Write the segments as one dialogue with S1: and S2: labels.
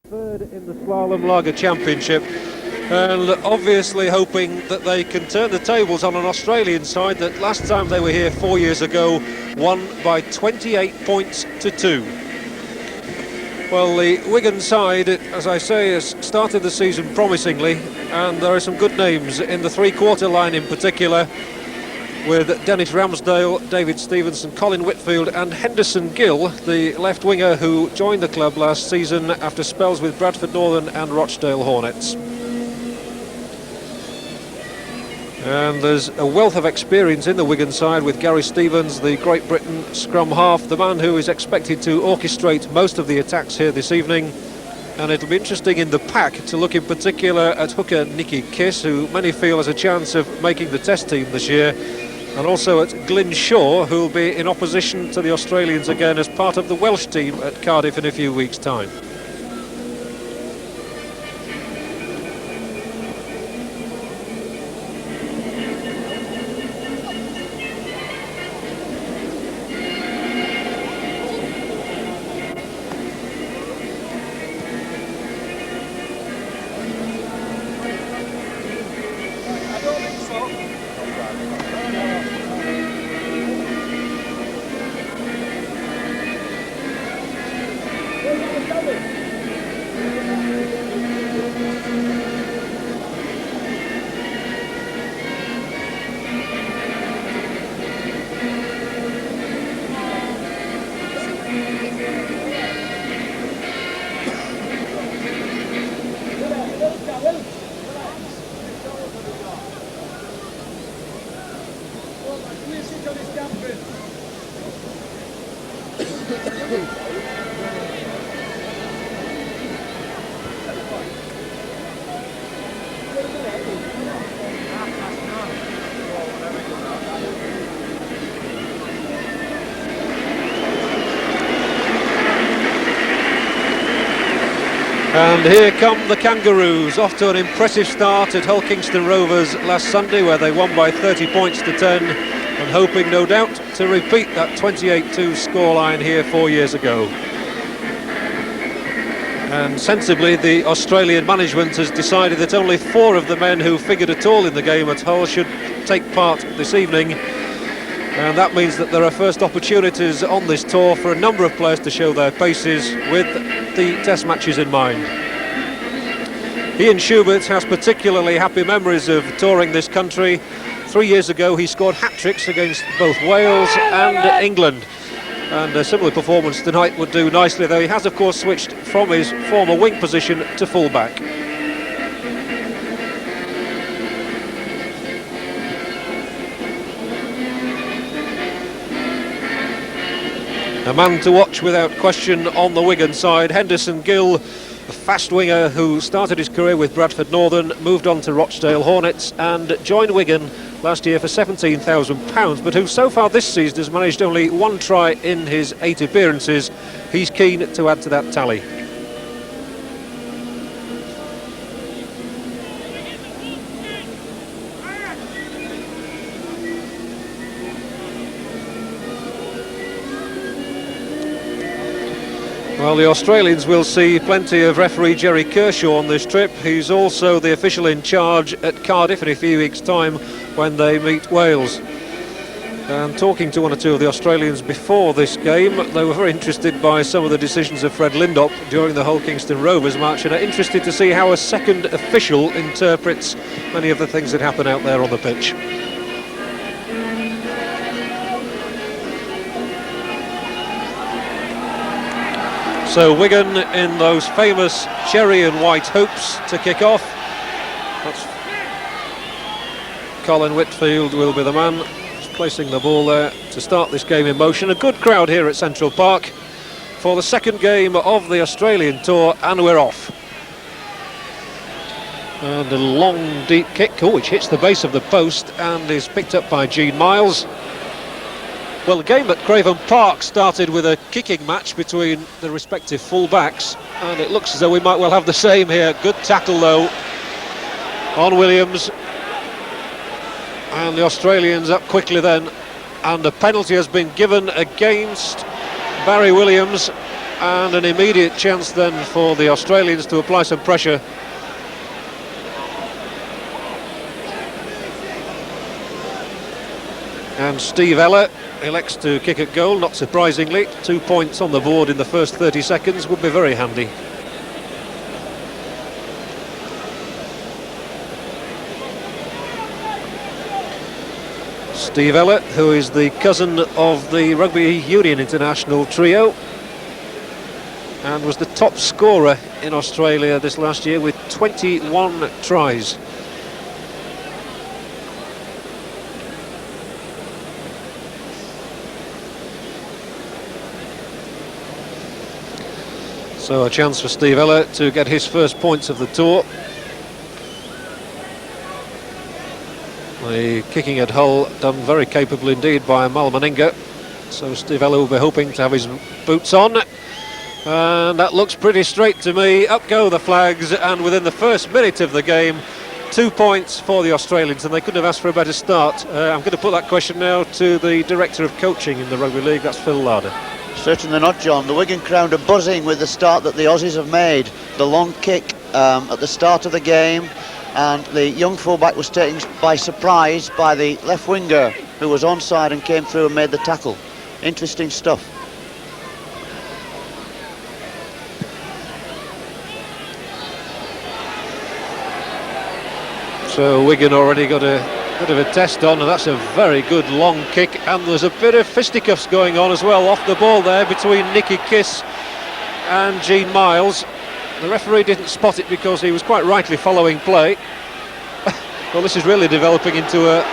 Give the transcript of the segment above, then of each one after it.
S1: third in the Slalom Lager Championship, and obviously hoping that they can turn the tables on an Australian side that last time they were here 4 years ago won by 28 points to 2. Well, the Wigan side, as I say, has started the season promisingly, and there are some good names in the three-quarter line in particular, with Dennis Ramsdale, David Stevenson, Colin Whitfield and Henderson Gill, the left winger who joined the club last season after spells with Bradford Northern and Rochdale Hornets. And there's a wealth of experience in the Wigan side with Gary Stevens, the Great Britain scrum half, the man who is expected to orchestrate most of the attacks here this evening. And it'll be interesting in the pack to look in particular at hooker Nicky Kiss, who many feel has a chance of making the test team this year, and also at Glyn Shaw, who will be in opposition to the Australians again as part of the Welsh team at Cardiff in a few weeks' time. And here come the Kangaroos, off to an impressive start at Hull Kingston Rovers last Sunday, where they won by 30 points to 10, and hoping no doubt to repeat that 28-2 scoreline here 4 years ago. And sensibly, the Australian management has decided that only 4 of the men who figured at all in the game at Hull should take part this evening. And that means that there are first opportunities on this tour for a number of players to show their paces with the test matches in mind. Ian Schubert has particularly happy memories of touring this country. 3 years ago he scored hat-tricks against both Wales and England, and a similar performance tonight would do nicely, though he has of course switched from his former wing position to full-back. A man to watch without question on the Wigan side, Henderson Gill, a fast winger who started his career with Bradford Northern, moved on to Rochdale Hornets and joined Wigan last year for £17,000, but who so far this season has managed only 1 try in his 8 appearances. He's keen to add to that tally. Well, the Australians will see plenty of referee Jerry Kershaw on this trip. He's also the official in charge at Cardiff in a few weeks' time when they meet Wales. And talking to 1 or 2 of the Australians before this game, they were very interested by some of the decisions of Fred Lindop during the Hull Kingston Rovers match, and are interested to see how a second official interprets many of the things that happen out there on the pitch. So Wigan in those famous cherry and white hoops to kick off. That's Colin Whitfield will be the man placing the ball there to start this game in motion. A good crowd here at Central Park for the second game of the Australian tour, and we're off. And a long deep kick, which hits the base of the post and is picked up by Gene Miles. Well, the game at Craven Park started with a kicking match between the respective full-backs, and it looks as though we might well have the same here. Good tackle though on Williams, and the Australians up quickly then, and a penalty has been given against Barry Williams, and an immediate chance then for the Australians to apply some pressure. And Steve Ella elects to kick at goal, not surprisingly. 2 points on the board in the first 30 seconds would be very handy. Steve Ella, who is the cousin of the Rugby Union International trio and was the top scorer in Australia this last year with 21 tries. So a chance for Steve Ella to get his first points of the tour. The kicking at Hull done very capable indeed by Mal Meninga. So Steve Ella will be hoping to have his boots on. And that looks pretty straight to me. Up go the flags, and within the first minute of the game, 2 points for the Australians, and they couldn't have asked for a better start. I'm going to put that question now to the Director of Coaching in the Rugby League, that's Phil Larder.
S2: Certainly not, John. The Wigan crowd are buzzing with the start that the Aussies have made. The long kick at the start of the game, and the young fullback was taken by surprise by the left winger who was onside and came through and made the tackle. Interesting stuff.
S1: So Wigan already got a bit of a test on, and that's a very good long kick, and there's a bit of fisticuffs going on as well off the ball there between Nicky Kiss and Gene Miles. The referee didn't spot it because he was quite rightly following play. Well, this is really developing into a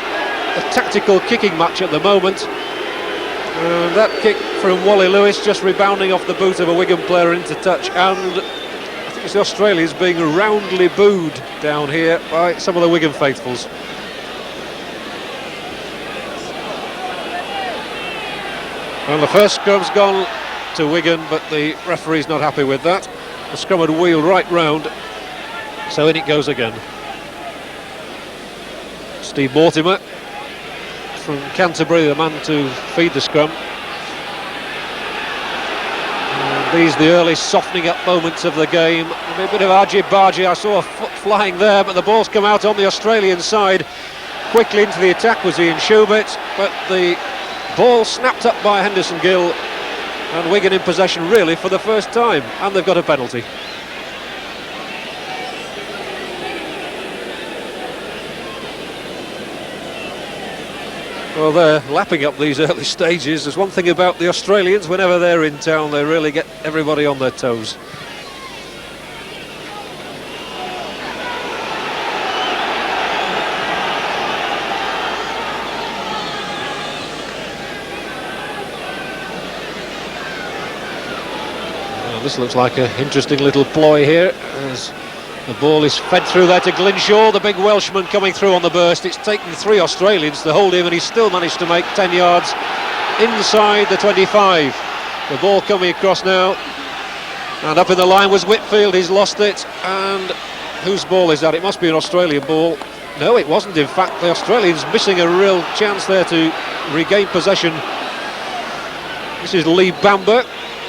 S1: tactical kicking match at the moment. And that kick from Wally Lewis just rebounding off the boot of a Wigan player into touch, and I think it's the Australians being roundly booed down here by some of the Wigan faithfuls. Well, the first scrum's gone to Wigan, but the referee's not happy with that. The scrum had wheeled right round, so in it goes again. Steve Mortimer from Canterbury, the man to feed the scrum. And these are the early softening up moments of the game. A bit of argy-bargy, I saw a foot flying there, but the ball's come out on the Australian side. Quickly into the attack was Ian Schubert, but the ball snapped up by Henderson Gill, and Wigan in possession really for the first time, and they've got a penalty. Well, they're lapping up these early stages. There's one thing about the Australians, whenever they're in town, they really get everybody on their toes. Well, this looks like an interesting little ploy here, as the ball is fed through there to Glynshaw, the big Welshman coming through on the burst. It's taken 3 Australians to hold him, and he's still managed to make 10 yards inside the 25. The ball coming across now, and up in the line was Whitfield. He's lost it, and whose ball is that? It must be an Australian ball. No, it wasn't. In fact, the Australians missing a real chance there to regain possession. This is Lee Bamber,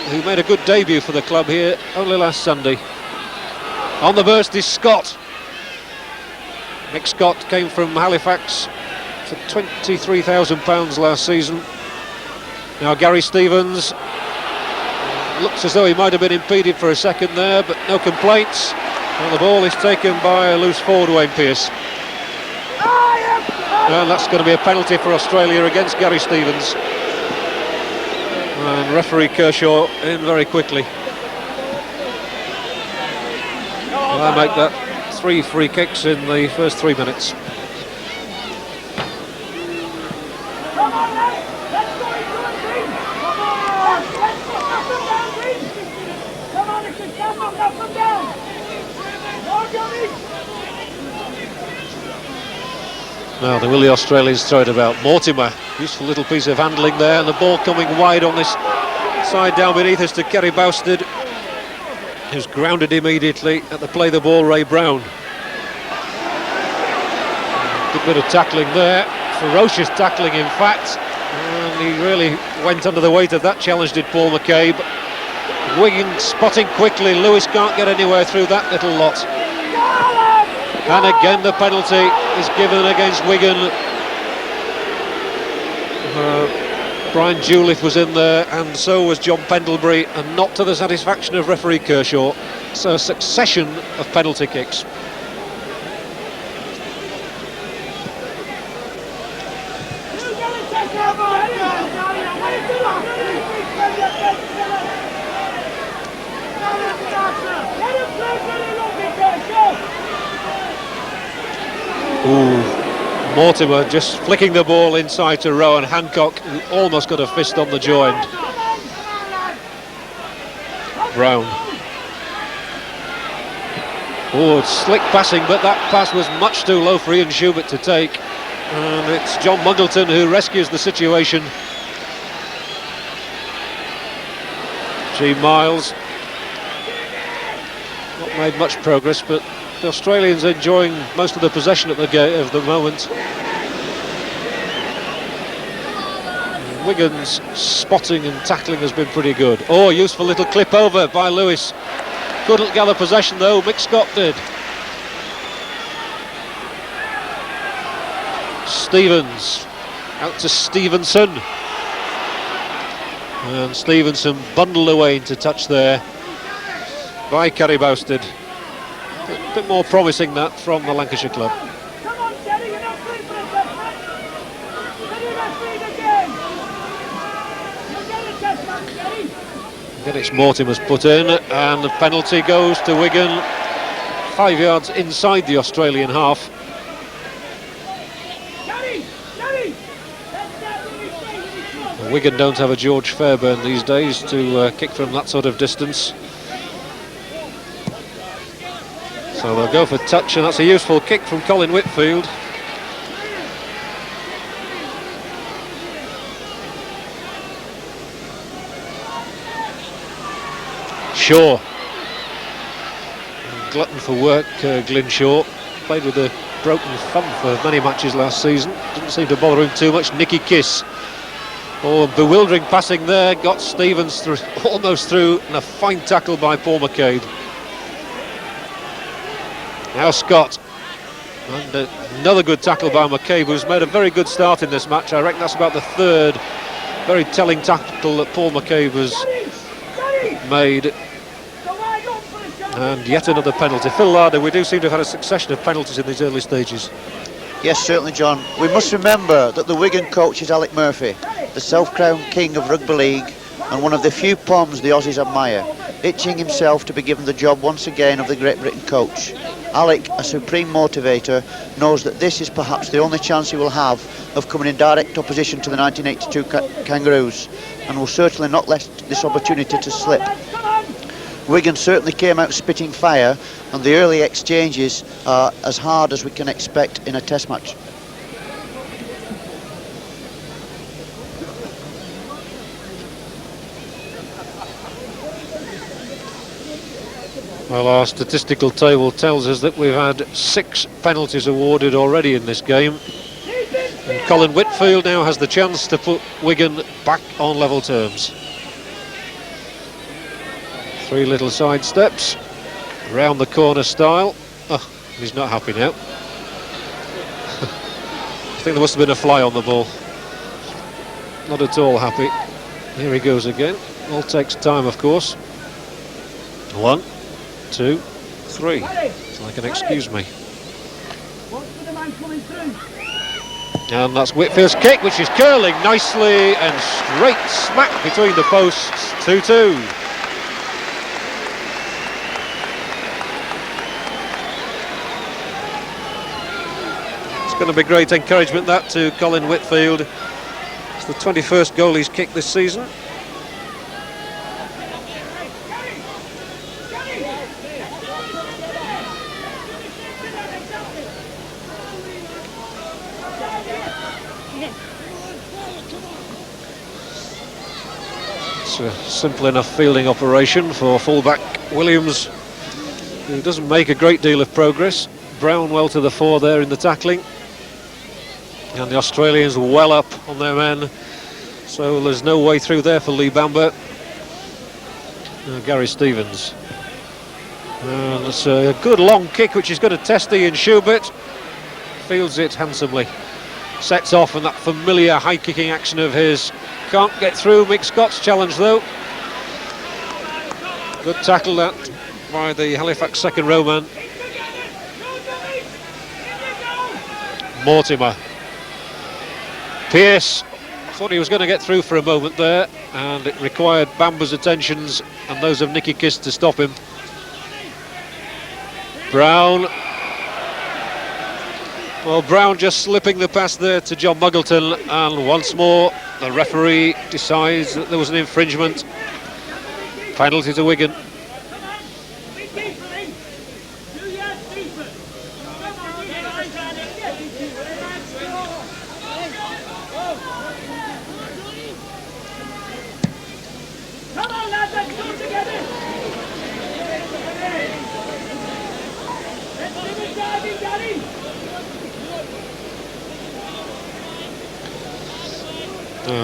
S1: who made a good debut for the club here only last Sunday. On the burst is Scott. Mick Scott came from Halifax for £23,000 last season. Now Gary Stevens looks as though he might have been impeded for a second there, but no complaints. And the ball is taken by a loose forward, Wayne Pearce. And that's going to be a penalty for Australia against Gary Stevens. And referee Kershaw in very quickly. I make that 3 free kicks in the first 3 minutes. Now will the Australians throw it about. Mortimer, useful little piece of handling there, and the ball coming wide on this side down beneath us to Kerry Bousted, who's grounded immediately at the play the ball, Ray Brown. Good bit of tackling there, ferocious tackling in fact, and he really went under the weight of that challenge, did Paul McCabe. Wigan spotting quickly. Lewis can't get anywhere through that little lot. And again the penalty is given against Wigan. Brian Jouliffe was in there, and so was John Pendlebury, and not to the satisfaction of referee Kershaw. So a succession of penalty kicks. Ooh, Mortimer just flicking the ball inside to Rowan Hancock, who almost got a fist on the joint. Brown. Oh, it's slick passing, but that pass was much too low for Ian Schubert to take. And it's John Muggleton who rescues the situation. G. Miles. Not made much progress, but the Australians enjoying most of the possession at the moment. Wigan's spotting and tackling has been pretty good. Oh, useful little clip over by Lewis. Couldn't gather possession though, Mick Scott did. Stevens, out to Stevenson. And Stevenson bundled away into touch there by Kerry Bousted. A bit more promising that from the Lancashire club. Again, it's Mortimer's put in, and the penalty goes to Wigan, 5 yards inside the Australian half. Wigan don't have a George Fairbairn these days to kick from that sort of distance. So they'll go for touch, and that's a useful kick from Colin Whitfield. Shaw. Glutton for work, Glyn Shaw. Played with a broken thumb for many matches last season. Didn't seem to bother him too much. Nicky Kiss. Oh, bewildering passing there. Got Stevens through, almost through, and a fine tackle by Paul McCabe. Now Scott, and another good tackle by McCabe, who's made a very good start in this match. I reckon that's about the third very telling tackle that Paul McCabe has made. And yet another penalty. Phil Larder, we do seem to have had a succession of penalties in these early stages.
S2: Yes, certainly, John. We must remember that the Wigan coach is Alec Murphy, the self-crowned king of rugby league, and one of the few Poms the Aussies admire, itching himself to be given the job once again of the Great Britain coach. Alec, a supreme motivator, knows that this is perhaps the only chance he will have of coming in direct opposition to the 1982 Kangaroos, and will certainly not let this opportunity to slip. Wigan certainly came out spitting fire, and the early exchanges are as hard as we can expect in a test match.
S1: Well, our statistical table tells us that we've had 6 penalties awarded already in this game. And Colin Whitfield now has the chance to put Wigan back on level terms. 3 little side steps, round the corner style. Oh, he's not happy now. I think there must have been a fly on the ball. Not at all happy. Here he goes again. All takes time, of course. 1, 2, 3. So I can excuse me. And that's Whitfield's kick, which is curling nicely and straight smack between the posts. 2-2. Going to be great encouragement that to Colin Whitfield. It's the 21st goal he's kicked this season. It's a simple enough fielding operation for fullback Williams, who doesn't make a great deal of progress. Brown well to the fore there in the tackling. And the Australians well up on their men, so there's no way through there for Lee Bamber. Gary Stevens. And it's a good long kick which is going to test Ian Schubert. Fields it handsomely. Sets off, and that familiar high kicking action of his can't get through Mick Scott's challenge though. Good tackle that by the Halifax second row man. Mortimer. Pearce thought he was going to get through for a moment there, and it required Bamba's attentions and those of Nicky Kiss to stop him. Brown. Well, Brown just slipping the pass there to John Muggleton, and once more the referee decides that there was an infringement. Penalty to Wigan.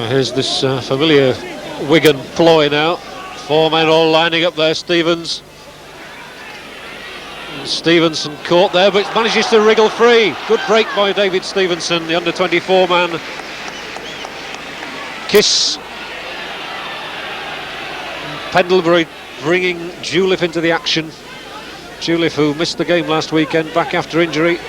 S1: Here's this familiar Wigan ploy now. Four men all lining up there. Stevenson caught there, but manages to wriggle free. Good break by David Stevenson, the under-24 man. Kiss. Pendlebury bringing Jouliffe into the action. Jouliffe, who missed the game last weekend, back after injury.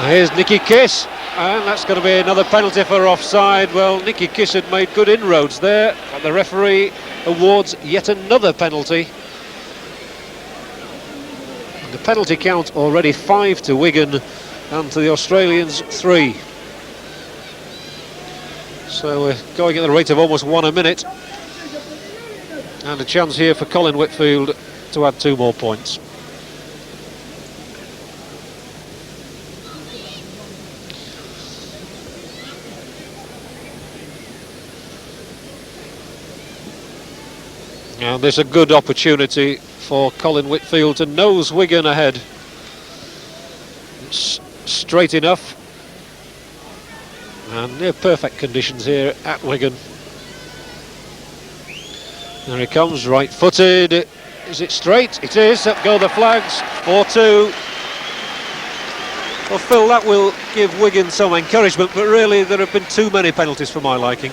S1: Here's Nicky Kiss. And that's going to be another penalty for offside. Well, Nicky Kiss had made good inroads there, but the referee awards yet another penalty. And the penalty count already 5 to Wigan, and to the Australians 3. So we're going at the rate of almost 1 a minute. And a chance here for Colin Whitfield to add 2 more points. And there's a good opportunity for Colin Whitfield to nose Wigan ahead. It's straight enough. And near perfect conditions here at Wigan. There he comes, right-footed. Is it straight? It is. Up go the flags. 4-2. Well, Phil, that will give Wigan some encouragement, but really there have been too many penalties for my liking.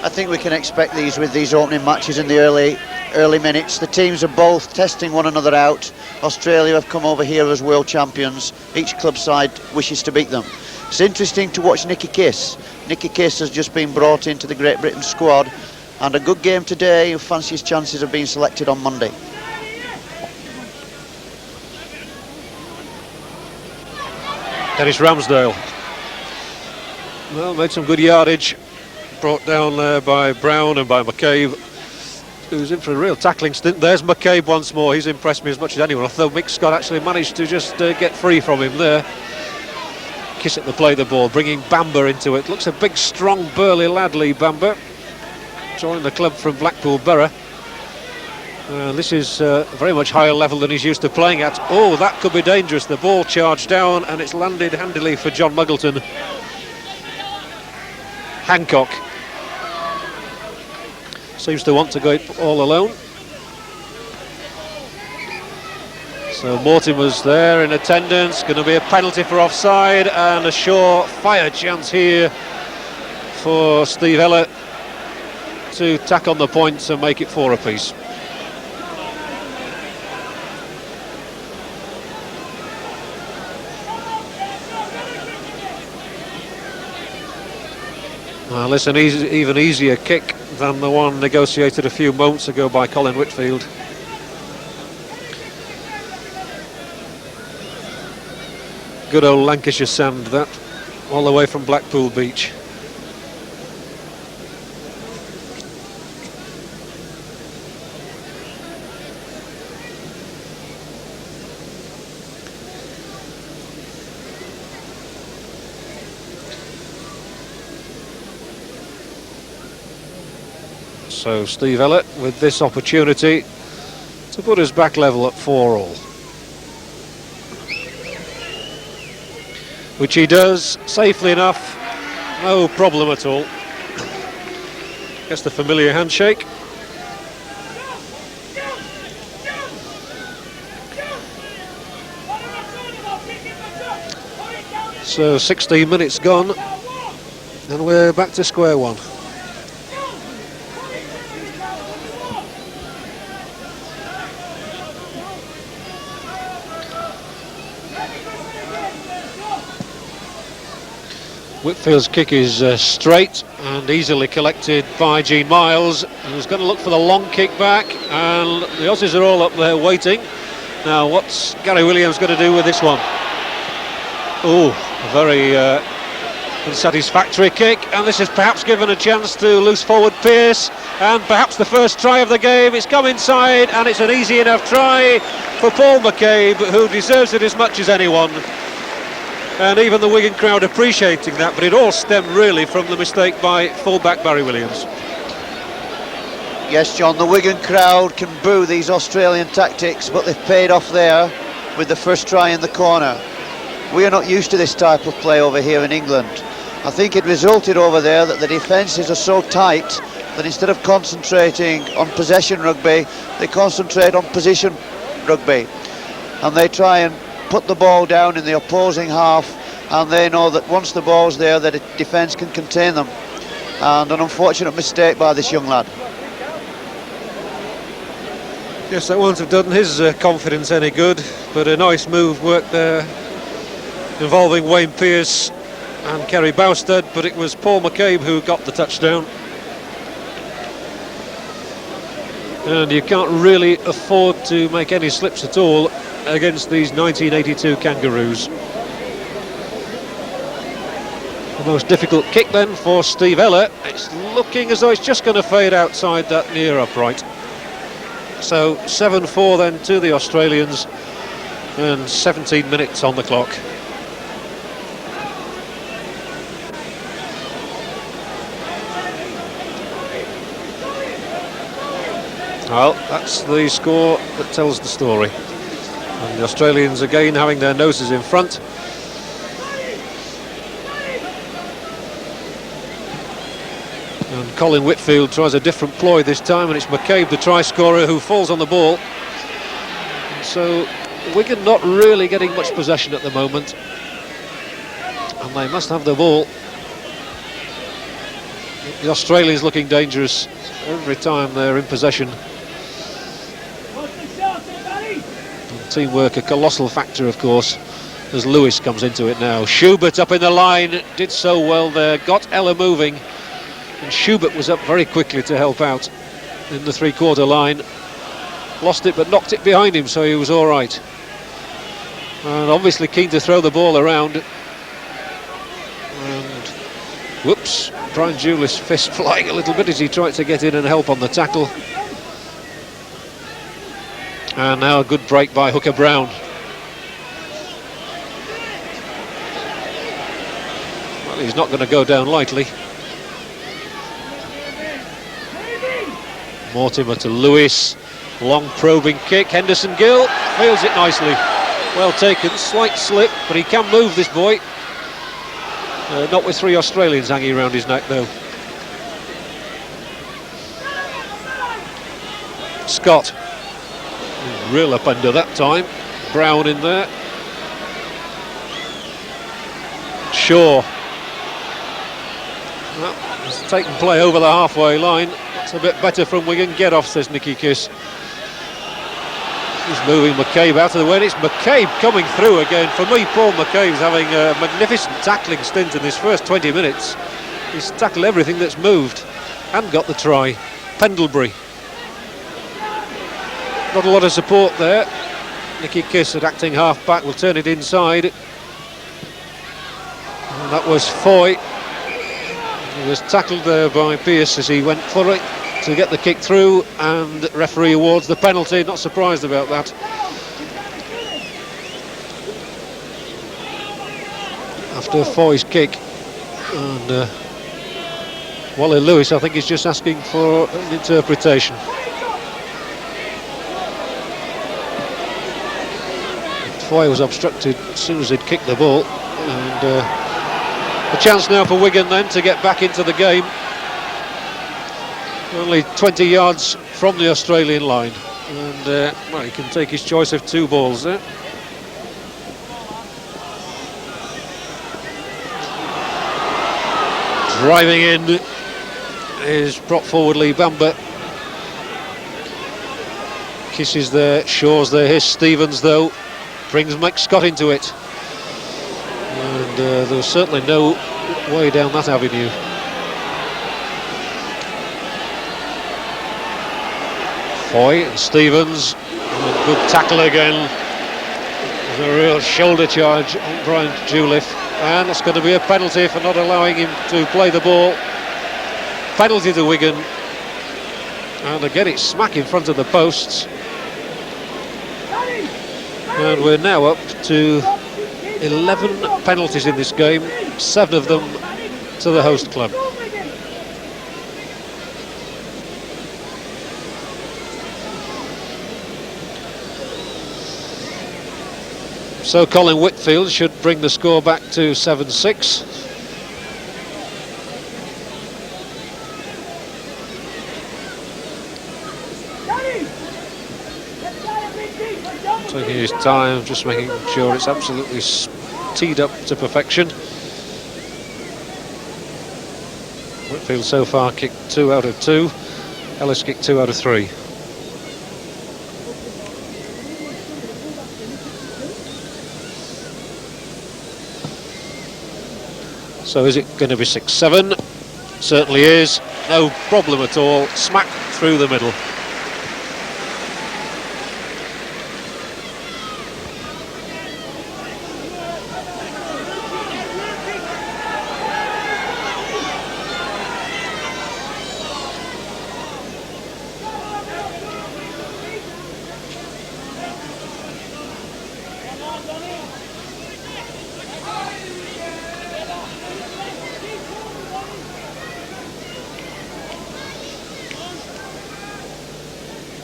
S2: I think we can expect these with these opening matches in the early minutes. The teams are both testing one another out. Australia have come over here as world champions. Each club side wishes to beat them. It's interesting to watch Nicky Kiss. Nicky Kiss has just been brought into the Great Britain squad, and a good game today. Who fancies chances of being selected on Monday?
S1: Dennis Ramsdale. Well, made some good yardage. Brought down there by Brown and by McCabe, who's in for a real tackling stint. There's McCabe once more. He's impressed me as much as anyone, although Mick Scott actually managed to just get free from him there. Kiss at the play the ball, bringing Bamba into it. Looks a big, strong, burly lad, Lee Bamba. Joined the club from Blackpool Borough. This is very much higher level than he's used to playing at. Oh, that could be dangerous. The ball charged down and it's landed handily for John Muggleton. Hancock seems to want to go it all alone. So Mortimer's there in attendance. Going to be a penalty for offside, and a sure fire chance here for Steve Ellett to tack on the points and make it 4 apiece. Well, it's an even easier kick than the one negotiated a few moments ago by Colin Whitfield. Good old Lancashire sand, that, all the way from Blackpool Beach. So Steve Ellett with this opportunity to put us back level at 4-all. Which he does safely enough, no problem at all. Gets the familiar handshake. So 16 minutes gone, and we're back to square one. Whitfield's kick is straight and easily collected by Gene Miles, who's going to look for the long kick back, and the Aussies are all up there waiting. Now what's Gary Williams going to do with this one? Oh, a very unsatisfactory kick, and this is perhaps given a chance to loose forward Pearce, and perhaps the first try of the game. It's come inside, and it's an easy enough try for Paul McCabe, who deserves it as much as anyone. And even the Wigan crowd appreciating that, but it all stemmed really from the mistake by fullback Barry Williams.
S2: Yes, John, the Wigan crowd can boo these Australian tactics, but they've paid off there with the first try in the corner. We are not used to this type of play over here in England. I think it resulted over there that the defences are so tight that instead of concentrating on possession rugby, they concentrate on position rugby. And they try and put the ball down in the opposing half, and they know that once the ball's there, that the defence can contain them. And an unfortunate mistake by this young lad.
S1: Yes, that won't have done his confidence any good, but a nice move worked there involving Wayne Pearce and Kerry Bousted, but it was Paul McCabe who got the touchdown. And you can't really afford to make any slips at all against these 1982 Kangaroos. The most difficult kick then for Steve Ella. It's looking as though it's just going to fade outside that near upright. So 7-4 then to the Australians, and 17 minutes on the clock. Well, that's the score that tells the story. And the Australians again having their noses in front. And Colin Whitfield tries a different ploy this time, and it's McCabe, the try scorer, who falls on the ball. So Wigan not really getting much possession at the moment, and they must have the ball. The Australians looking dangerous every time they're in possession. Teamwork a colossal factor, of course, as Lewis comes into it now. Schubert up in the line, did so well there, got Ella moving, and Schubert was up very quickly to help out in the three-quarter line. Lost it but knocked it behind him, so he was all right. And obviously keen to throw the ball around. And whoops, Brian Julius' fist flying a little bit as he tried to get in and help on the tackle. And now a good break by Hooker Brown. Well, he's not going to go down lightly. Mortimer to Lewis. Long probing kick. Henderson Gill fields it nicely. Well taken. Slight slip, but he can move, this boy. Not with three Australians hanging around his neck, though. Scott. Real up under that time. Brown in there. Shaw. Well, he's taken play over the halfway line. That's a bit better from Wigan. Get off, says Nicky Kiss. He's moving McCabe out of the way, and it's McCabe coming through again. For me, Paul McCabe's having a magnificent tackling stint in this first 20 minutes. He's tackled everything that's moved and got the try. Pendlebury. Not a lot of support there. Nicky Kiss at acting half-back will turn it inside. And that was Foy. He was tackled there by Pearce as he went for it to get the kick through, and referee awards the penalty. Not surprised about that. After Foy's kick, and Wally Lewis, I think, is just asking for an interpretation. Foy was obstructed as soon as he'd kicked the ball, and a chance now for Wigan then to get back into the game. Only 20 yards from the Australian line, and well, he can take his choice of two balls there. Driving in is prop forward Lee Bamber. Kisses there, Shaw's there, here's Stevens though, brings Mike Scott into it. And there was certainly no way down that avenue. Foy and Stevens, and good tackle again. There's a real shoulder charge on Brian Juliff, and that's going to be a penalty for not allowing him to play the ball. Penalty to Wigan, and again it's smack in front of the posts. And we're now up to 11 penalties in this game, 7 of them to the host club. So Colin Whitfield should bring the score back to 7-6. Taking his time, just making sure it's absolutely teed up to perfection. Whitfield so far kicked 2 out of 2. Ellis kicked 2 out of 3. So is it going to be 6-7? Certainly is. No problem at all. Smack through the middle.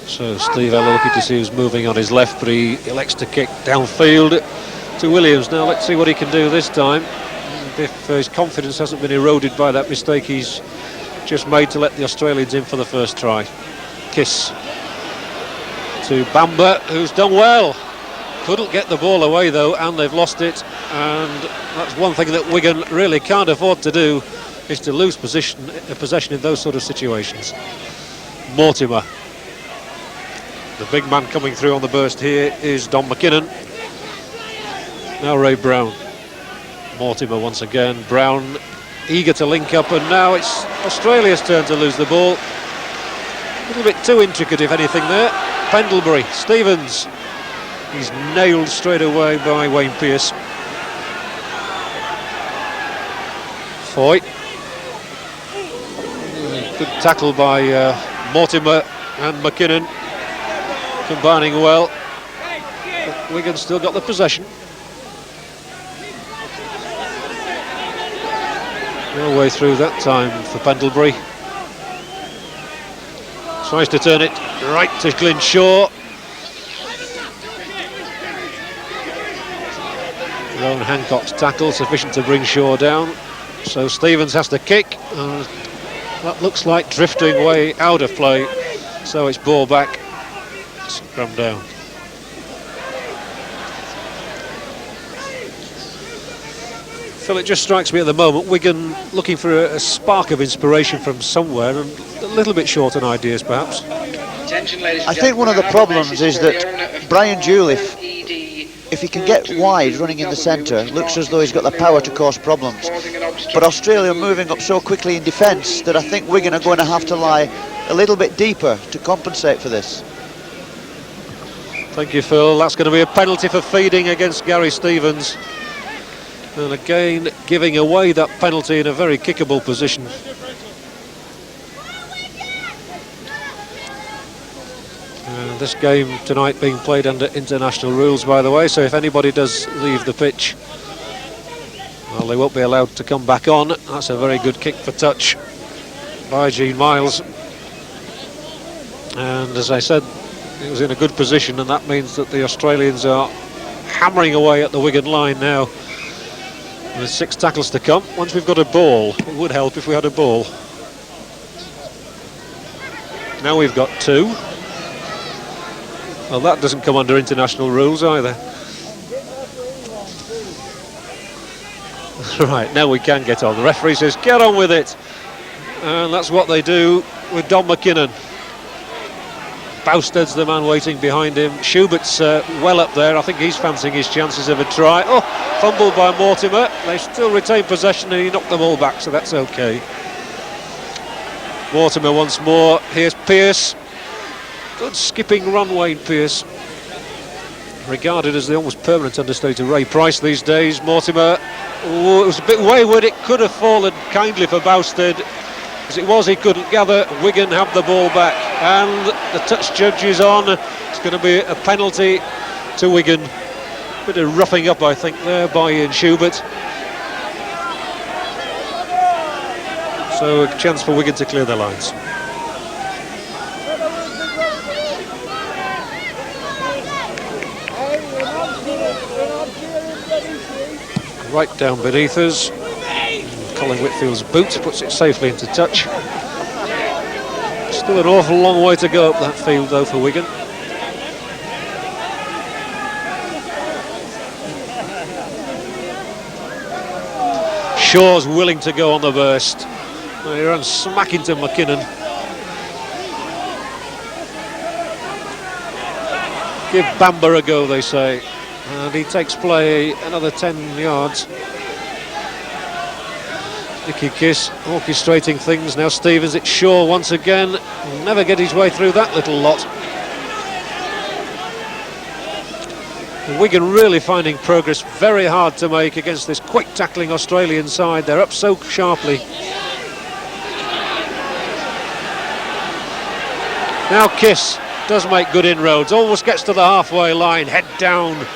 S1: So Steve Ella looking to see who's moving on his left, but he elects to kick downfield to Williams. Now let's see what he can do this time. And if his confidence hasn't been eroded by that mistake he's just made to let the Australians in for the first try. Kiss to Bamber, who's done well. Couldn't get the ball away though, and they've lost it. And that's one thing that Wigan really can't afford to do, is to lose possession in those sort of situations. Mortimer. The big man coming through on the burst here is Don McKinnon. Now Ray Brown. Mortimer once again. Brown eager to link up, and now it's Australia's turn to lose the ball. A little bit too intricate, if anything, there. Pendlebury. Stevens. He's nailed straight away by Wayne Pearce. Foy. Good tackle by Mortimer and McKinnon. Combining well, but Wigan still got the possession. No way through that time for Pendlebury. Tries to turn it right to Glyn Shaw. Rowan Hancock's tackle sufficient to bring Shaw down. So Stevens has to kick. That looks like drifting way out of play. So it's ball back. Scrum down. Phil, it just strikes me at the moment, Wigan looking for a spark of inspiration from somewhere, and a little bit short on ideas perhaps.
S2: I think one of the problems is that Brian Juliff, if he can get wide running in the centre, looks as though he's got the power to cause problems. But Australia are moving up so quickly in defence that I think Wigan are going to have to lie a little bit deeper to compensate for this.
S1: Thank you, Phil. That's going to be a penalty for feeding against Gary Stevens. And again, giving away that penalty in a very kickable position. And this game tonight being played under international rules, by the way, so if anybody does leave the pitch, well, they won't be allowed to come back on. That's a very good kick for touch by Gene Miles. And as I said, it was in a good position, and that means that the Australians are hammering away at the Wigan line now. With 6 tackles to come. Once we've got a ball, it would help if we had a ball. Now we've got 2. Well, that doesn't come under international rules either. Right, now we can get on. The referee says, get on with it. And that's what they do with Don McKinnon. Bousted's the man waiting behind him. Schubert's well up there. I think he's fancying his chances of a try. Oh, fumbled by Mortimer. They still retain possession and he knocked the ball back, so that's okay. Mortimer once more. Here's Pearce. Good skipping run, Wayne Pearce. Regarded as the almost permanent understudy to Ray Price these days. Mortimer, oh, it was a bit wayward. It could have fallen kindly for Bousted. As it was, he couldn't gather. Wigan have the ball back, and the touch judge is on. It's going to be a penalty to Wigan. Bit of roughing up, I think, there by Ian Schubert. So a chance for Wigan to clear their lines. Right down beneath us. Colin Whitfield's boot puts it safely into touch. Still an awful long way to go up that field though for Wigan. Shaw's willing to go on the burst. He runs smack into McKinnon. Give Bamber a go, they say. And he takes play another 10 yards. Nicky Kiss orchestrating things. Now Stevens, it's Shaw once again. Will never get his way through that little lot. And Wigan really finding progress very hard to make against this quick tackling Australian side. They're up so sharply. Now Kiss does make good inroads. Almost gets to the halfway line. Head down.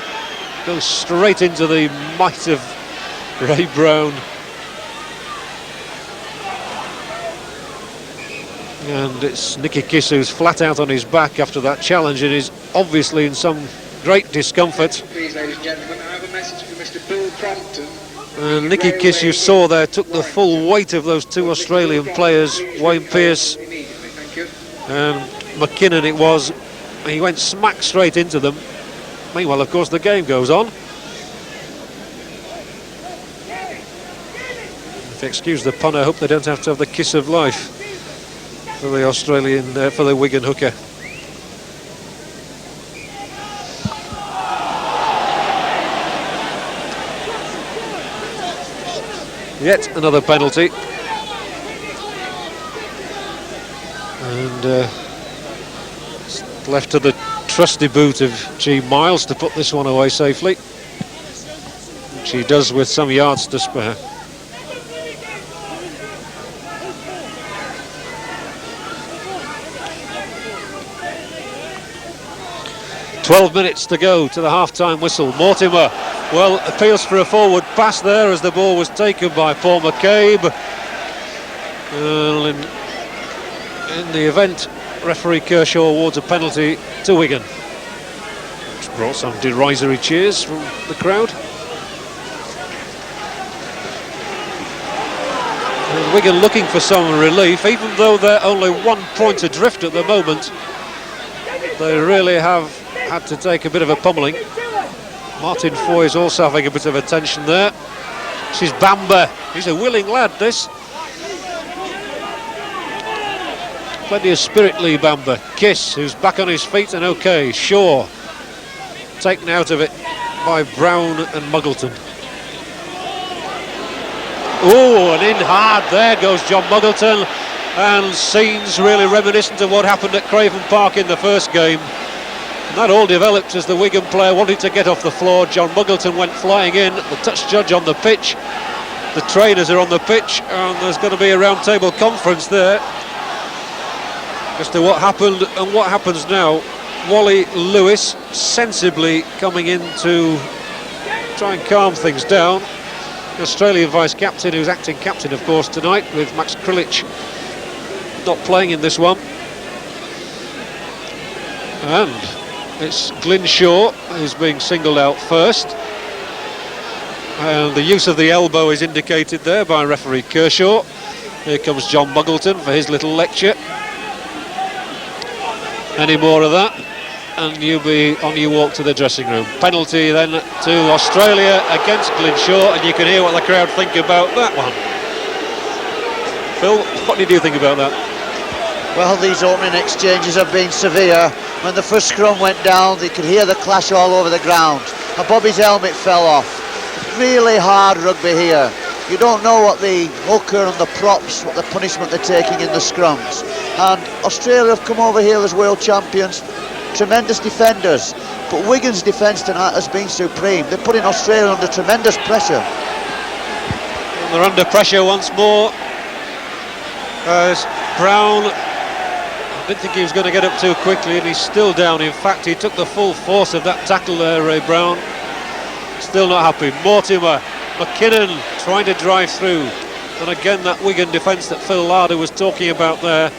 S1: Goes straight into the might of Ray Brown. And it's Nicky Kiss who's flat out on his back after that challenge and is obviously in some great discomfort.
S3: Please, ladies and gentlemen, I have a message for Mr. Bill Crompton.
S1: And Nicky Kiss, you saw there, took the full weight of those two Australian players, Wayne Pearce and McKinnon it was. He went smack straight into them. Meanwhile, of course, the game goes on. If you excuse the pun, I hope they don't have to have the kiss of life for the Australian, for the Wigan hooker. Yet another penalty. And it's left to the trusty boot of G. Miles to put this one away safely, which he does with some yards to spare. "12 minutes to go to the half-time whistle. Mortimer, well, appeals for a forward pass there as the ball was taken by Paul McCabe. In the event, referee Kershaw awards a penalty to Wigan, which brought some derisory cheers from the crowd. And Wigan looking for some relief, even though they're only 1 point adrift at the moment. They really have had to take a bit of a pummelling. Martin Foy is also having a bit of attention there. This is Bamber. He's a willing lad, this. Plenty of spirit, Lee Bamber. Kiss, who's back on his feet and okay. Shaw, taken out of it by Brown and Muggleton. Oh, and in hard there goes John Muggleton, and scenes really reminiscent of what happened at Craven Park in the first game. And that all developed as the Wigan player wanted to get off the floor. John Muggleton went flying in, the touch judge on the pitch, the trainers are on the pitch, and there's going to be a round table conference there as to what happened and what happens now. Wally Lewis sensibly coming in to try and calm things down. The Australian vice-captain, who's acting captain of course tonight, with Max Krilich not playing in this one. And it's Glyn Shaw who's being singled out first, and the use of the elbow is indicated there by referee Kershaw. Here comes John Muggleton for his little lecture. Any more of that and you'll be on your walk to the dressing room. Penalty then to Australia against Glynshaw, and you can hear what the crowd think about that one. Phil, what did you think about that?
S2: Well, these opening exchanges have been severe. When the first scrum went down, they could hear the clash all over the ground. And Bobby's helmet fell off. Really hard rugby here. You don't know what the hooker and the props, what the punishment they're taking in the scrums. And Australia have come over here as world champions, tremendous defenders. But Wigan's defence tonight has been supreme. They're putting Australia under tremendous pressure.
S1: And they're under pressure once more. As Brown, I didn't think he was going to get up too quickly, and he's still down. In fact, he took the full force of that tackle there, Ray Brown. Still not happy. Mortimer, McKinnon trying to drive through. And again, that Wigan defence that Phil Larder was talking about there,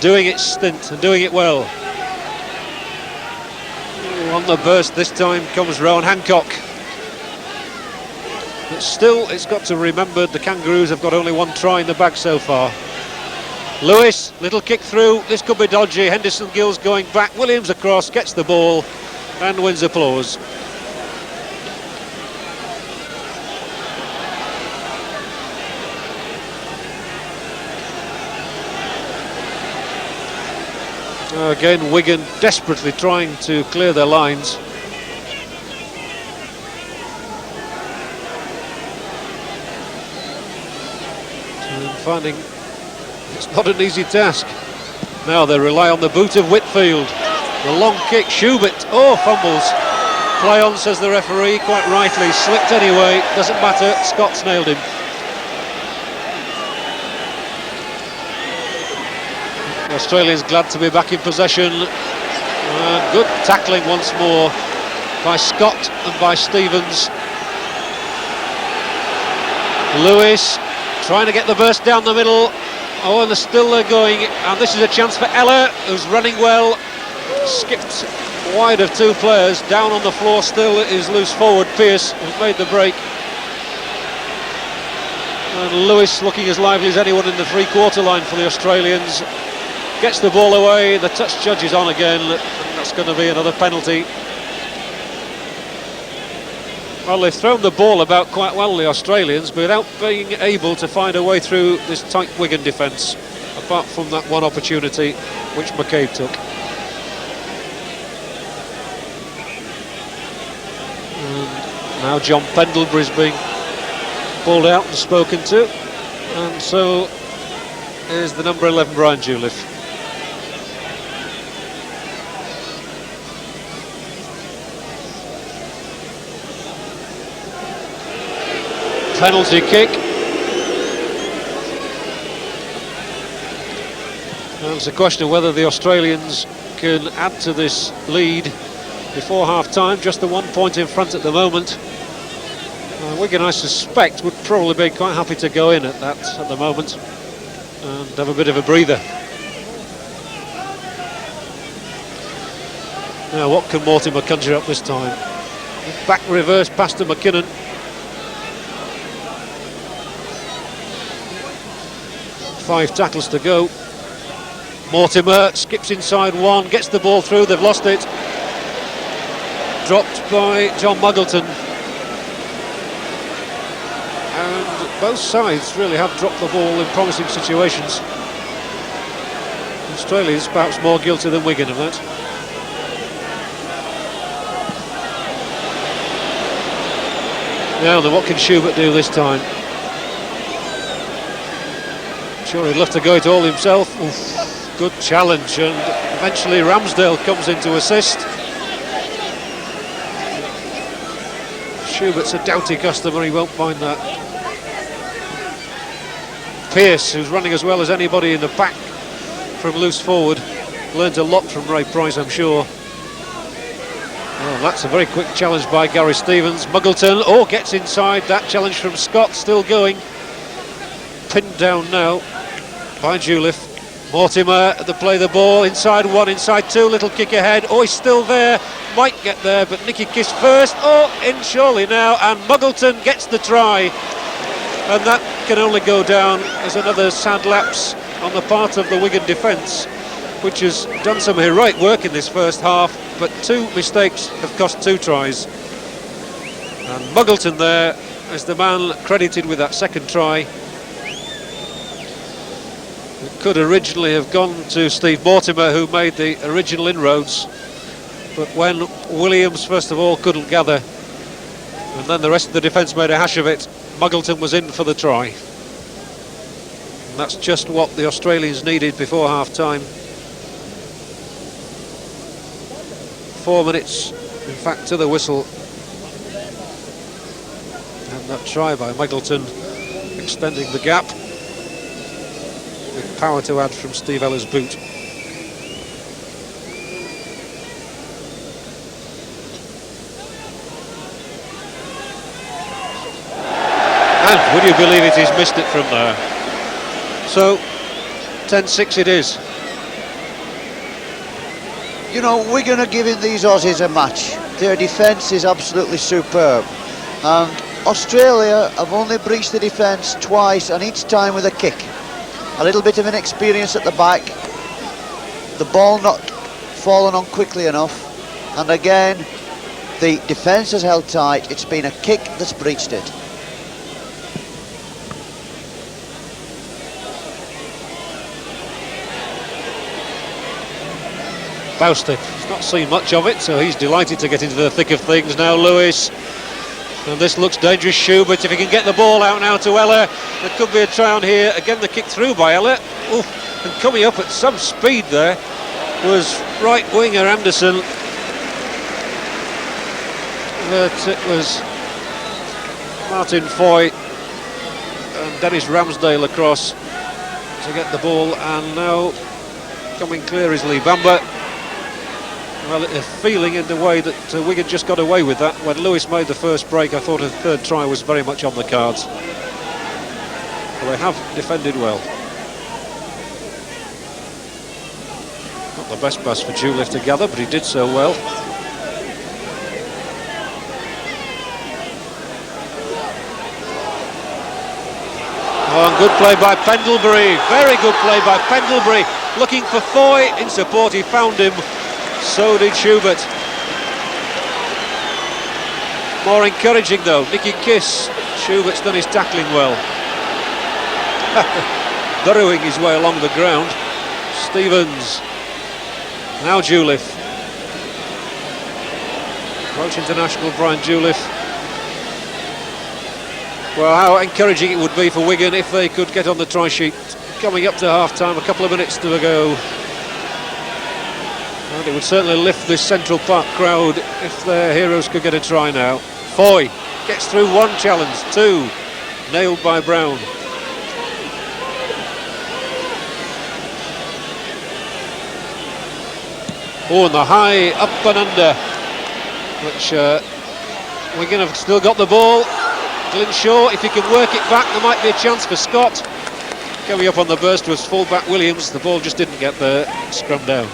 S1: doing its stint and doing it well. On the burst this time comes Rowan Hancock. But still, it's got to remember the Kangaroos have got only one try in the bag so far. Lewis, little kick through, this could be dodgy. Henderson Gills going back, Williams across, gets the ball and wins applause. Again, Wigan desperately trying to clear their lines. And finding it's not an easy task. Now they rely on the boot of Whitfield. The long kick, Schubert, oh, fumbles. Play on, says the referee, quite rightly. Slipped anyway, doesn't matter, Scott's nailed him. The Australians glad to be back in possession. Good tackling once more by Scott and by Stevens. Lewis trying to get the burst down the middle. Oh, and they're going, and this is a chance for Ella, who's running well. Skipped wide of two players. Down on the floor still is loose forward Pearce, who's made the break. And Lewis looking as lively as anyone in the three-quarter line for the Australians. Gets the ball away, the touch judge is on again, and that's going to be another penalty. Well, they've thrown the ball about quite well, the Australians, but without being able to find a way through this tight Wigan defence, apart from that one opportunity which McCabe took. And now John Pendlebury's being pulled out and spoken to, and so is the number 11 Brian Juliff. Penalty kick. And it's a question of whether the Australians can add to this lead before half-time. Just the 1 point in front at the moment. Wigan, I suspect, would probably be quite happy to go in at that at the moment and have a bit of a breather. Now, what can Mortimer conjure up this time? Back reverse pass to McKinnon. Five tackles to go. Mortimer skips inside one, gets the ball through, they've lost it. Dropped by John Muggleton. And both sides really have dropped the ball in promising situations. Australia's perhaps more guilty than Wigan of that. Now then, what can Schubert do this time? Sure, he'd love to go it all himself. Oof, good challenge, and eventually Ramsdale comes in to assist. Schubert's a doughty customer, he won't mind that. Pearce, who's running as well as anybody in the pack from loose forward, learned a lot from Ray Price, I'm sure. Oh, that's a very quick challenge by Gary Stevens. Muggleton, gets inside. That challenge from Scott, still going. Pinned down now by Juliff. Mortimer, they play the ball, inside one, inside two, little kick ahead. He's still there, might get there, but Nicky Kiss first. In surely now, and Muggleton gets the try. And that can only go down as another sad lapse on the part of the Wigan defence, which has done some heroic work in this first half, but 2 mistakes have cost 2 tries. And Muggleton there is the man credited with that second try. It could originally have gone to Steve Mortimer, who made the original inroads, but when Williams first of all couldn't gather, and then the rest of the defence made a hash of it, Muggleton was in for the try. And that's just what the Australians needed before half-time. 4 minutes, in fact, to the whistle. And that try by Muggleton extending the gap, with power to add from Steve Eller's boot. And would you believe it, he's missed it from there. So 10-6 it is.
S2: You know, Wigan are giving these Aussies a match. Their defence is absolutely superb. And Australia have only breached the defence twice, and each time with a kick. A little bit of inexperience at the back. The ball not fallen on quickly enough. And again, the defence has held tight. It's been a kick that's breached it.
S1: Bousty, he's not seen much of it, so he's delighted to get into the thick of things now. Lewis, and this looks dangerous. Schubert, if he can get the ball out now to Eller, there could be a try on here. Again, the kick through by Eller. Oof, and coming up at some speed there was right winger Anderson, but it was Martin Foy and Dennis Ramsdale across to get the ball, and now coming clear is Lee Bamber. Well, a feeling in the way that Wigan just got away with that. When Lewis made the first break, I thought a third try was very much on the cards. Well, they have defended well. Not the best pass for Juliff to gather, but he did so well. Oh, and good play by Pendlebury. Very good play by Pendlebury. Looking for Foy in support, he found him. So did Schubert. More encouraging though, Nicky Kiss. Schubert's done his tackling well. Burrowing his way along the ground. Stevens. Now Juliff. Welsh international Brian Juliff. Well, how encouraging it would be for Wigan if they could get on the try sheet. Coming up to half-time, a couple of minutes to go. And it would certainly lift this Central Park crowd if their heroes could get a try now. Foy gets through one challenge, 2 nailed by Brown. Oh, and the high up and under, which Wigan have still got the ball. Glynshaw, if he can work it back, there might be a chance for Scott. Coming up on the burst was full-back Williams. The ball just didn't get there, scrum down.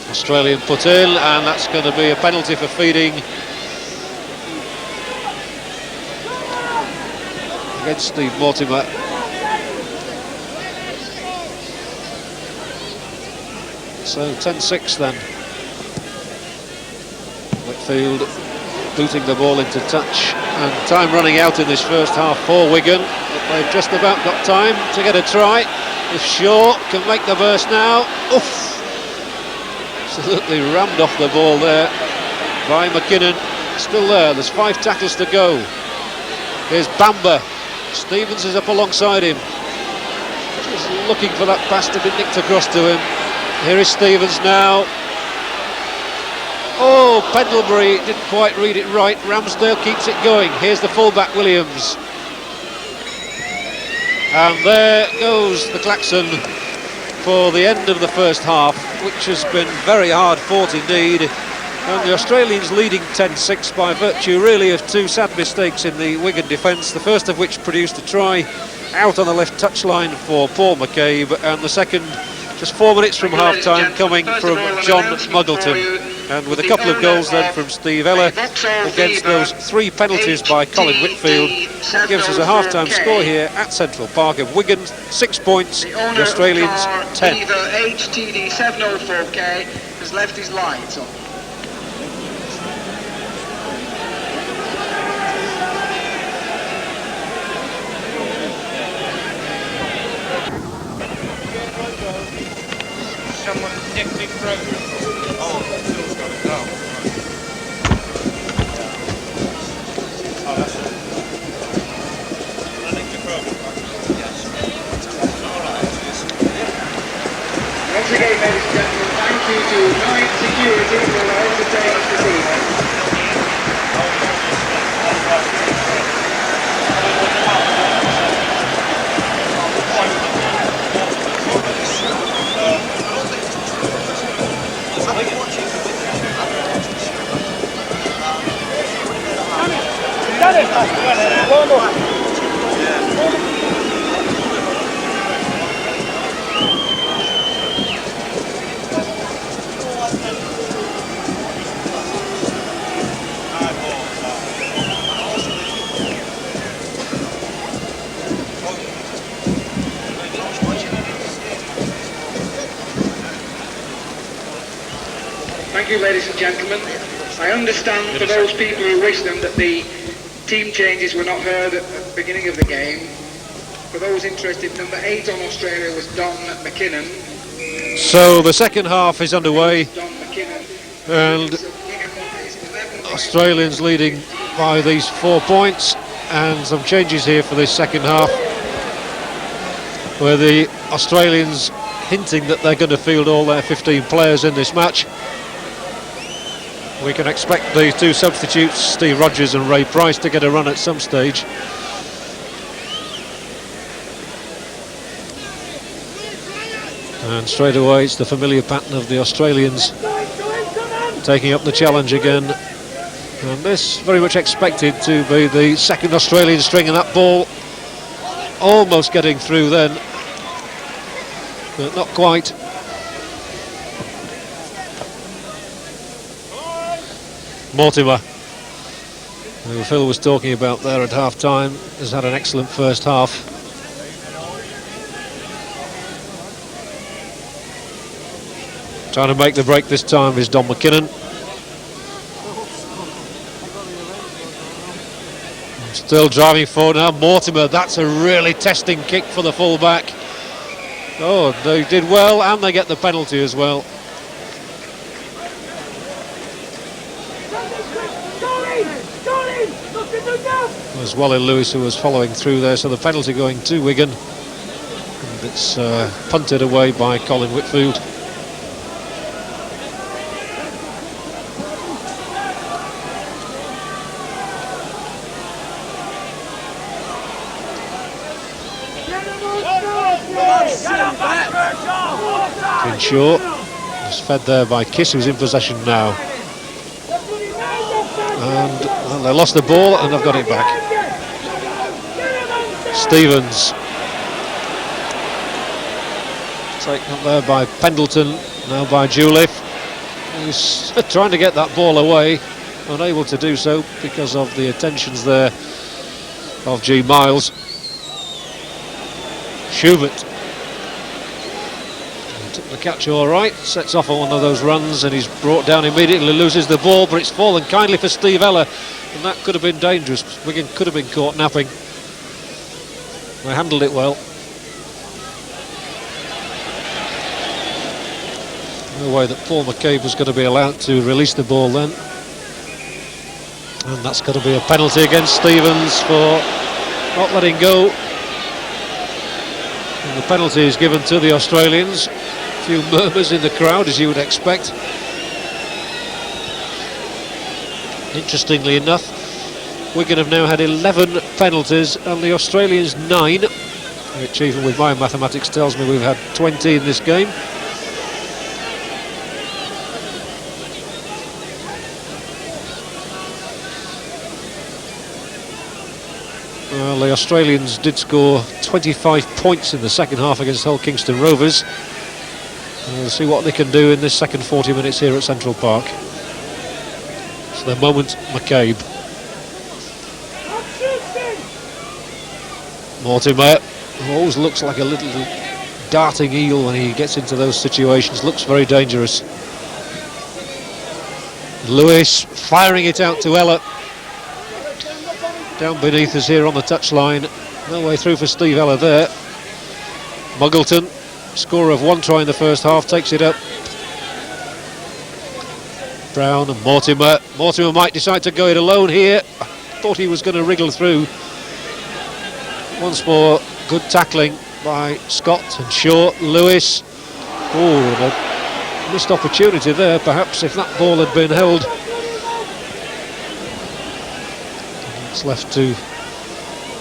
S1: Australian put in, and that's going to be a penalty for feeding against Steve Mortimer. So 10-6 then. Whitfield booting the ball into touch, and time running out in this first half for Wigan, but they've just about got time to get a try. If Shaw can make the burst now. Oof! Absolutely rammed off the ball there by McKinnon. Still there, there's 5 tackles to go. Here's Bamber. Stevens is up alongside him, just looking for that pass to be nicked across to him. Here is Stevens now. Oh, Pendlebury didn't quite read it right. Ramsdale keeps it going. Here's the fullback Williams. And there goes the klaxon for the end of the first half, which has been very hard fought indeed. And the Australians leading 10-6 by virtue really of 2 sad mistakes in the Wigan defence, the first of which produced a try out on the left touchline for Paul McCabe, and the second just 4 minutes from half-time coming from John Muggleton. And with a couple of goals then from Steve Ella against those 3 penalties by Colin Whitfield, that gives us a half-time score here at Central Park of Wigan 6 points, the Australians 10.
S3: HTD 704K has left his lights on.
S4: Someone nicked me program. Oh, Phil's got it. Oh, right. Oh, that's it. I nicked the program. Yes.
S3: Once again, ladies and gentlemen, thank you to Night Security for their entertainment this evening. Thank you, ladies and gentlemen. I understand for those people who wish them that the team changes were not heard at the beginning of the game. For those interested, number 8 on Australia was Don McKinnon.
S1: So the second half is underway,
S3: Don McKinnon.
S1: and Australians leading by these 4 points, and some changes here for this second half, where the Australians hinting that they're going to field all their 15 players in this match. We can expect the 2 substitutes, Steve Rogers and Ray Price, to get a run at some stage. And straight away it's the familiar pattern of the Australians taking up the challenge again. And this very much expected to be the second Australian stringing that ball, almost getting through then, but not quite. Mortimer, who Phil was talking about there at half-time, has had an excellent first half. Trying to make the break this time is Don McKinnon. Still driving forward now, Mortimer, that's a really testing kick for the full-back. Oh, they did well, and they get the penalty as well. It was Wally Lewis who was following through there, so the penalty going to Wigan. And it's punted away by Colin Whitfield. Kinshaw is fed there by Kiss, who's in possession now. And well, they lost the ball and they've got it back. Stevens taken up there by Pendleton, now by Juliff, who's trying to get that ball away, unable to do so because of the attentions there of G. Miles. Schubert took the catch all right, sets off on one of those runs, and he's brought down immediately, loses the ball, but it's fallen kindly for Steve Ella, and that could have been dangerous. Wigan could have been caught napping. They handled it well. No way that Paul McCabe was going to be allowed to release the ball then. And that's going to be a penalty against Stevens for not letting go. And the penalty is given to the Australians. A few murmurs in the crowd, as you would expect. Interestingly enough, Wigan have now had 11 penalties and the Australians 9, which even with my mathematics tells me we've had 20 in this game. Well, the Australians did score 25 points in the second half against Hull Kingston Rovers. We'll see what they can do in this second 40 minutes here at Central Park. For the moment, McCabe. Mortimer, who always looks like a little darting eel when he gets into those situations, looks very dangerous. Lewis firing it out to Ella. Down beneath us here on the touchline. No way through for Steve Ella there. Muggleton, scorer of 1 try in the first half, takes it up. Brown and Mortimer. Mortimer might decide to go it alone here. I thought he was going to wriggle through. Once more, good tackling by Scott and Shaw. Lewis. Oh, a missed opportunity there, perhaps, if that ball had been held. It's left to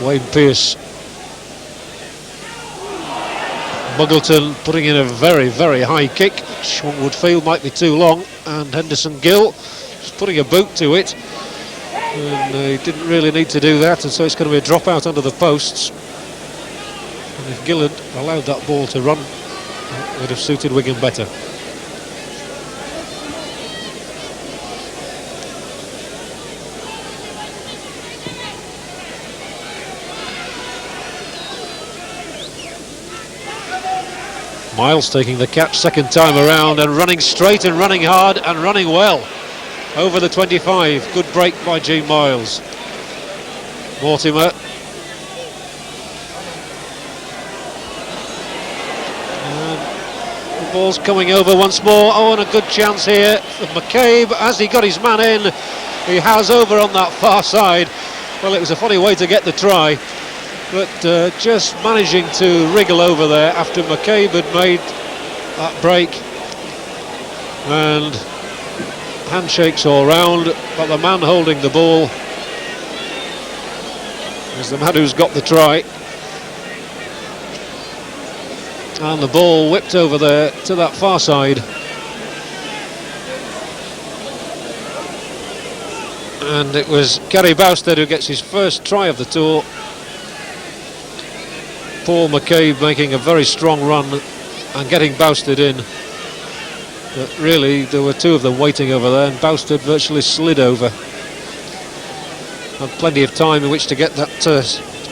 S1: Wayne Pearce. Muggleton putting in a very, very high kick, which one would feel might be too long, and Henderson Gill just putting a boot to it, and he didn't really need to do that, and so it's going to be a drop out under the posts. And if Gill had allowed that ball to run, it would have suited Wigan better. Miles taking the catch second time around and running straight and running hard and running well over the 25. Good break by Gene Miles. Mortimer. And the ball's coming over once more. Oh, and a good chance here for McCabe. Has he got his man in? He has over on that far side. Well, it was a funny way to get the try, but just managing to wriggle over there after McCabe had made that break, and handshakes all round, but the man holding the ball is the man who's got the try, and the ball whipped over there to that far side, and it was Gary Bousted who gets his first try of the tour. Paul McCabe making a very strong run and getting Bousted in, but really there were two of them waiting over there, and Bousted virtually slid over. Had plenty of time in which to get that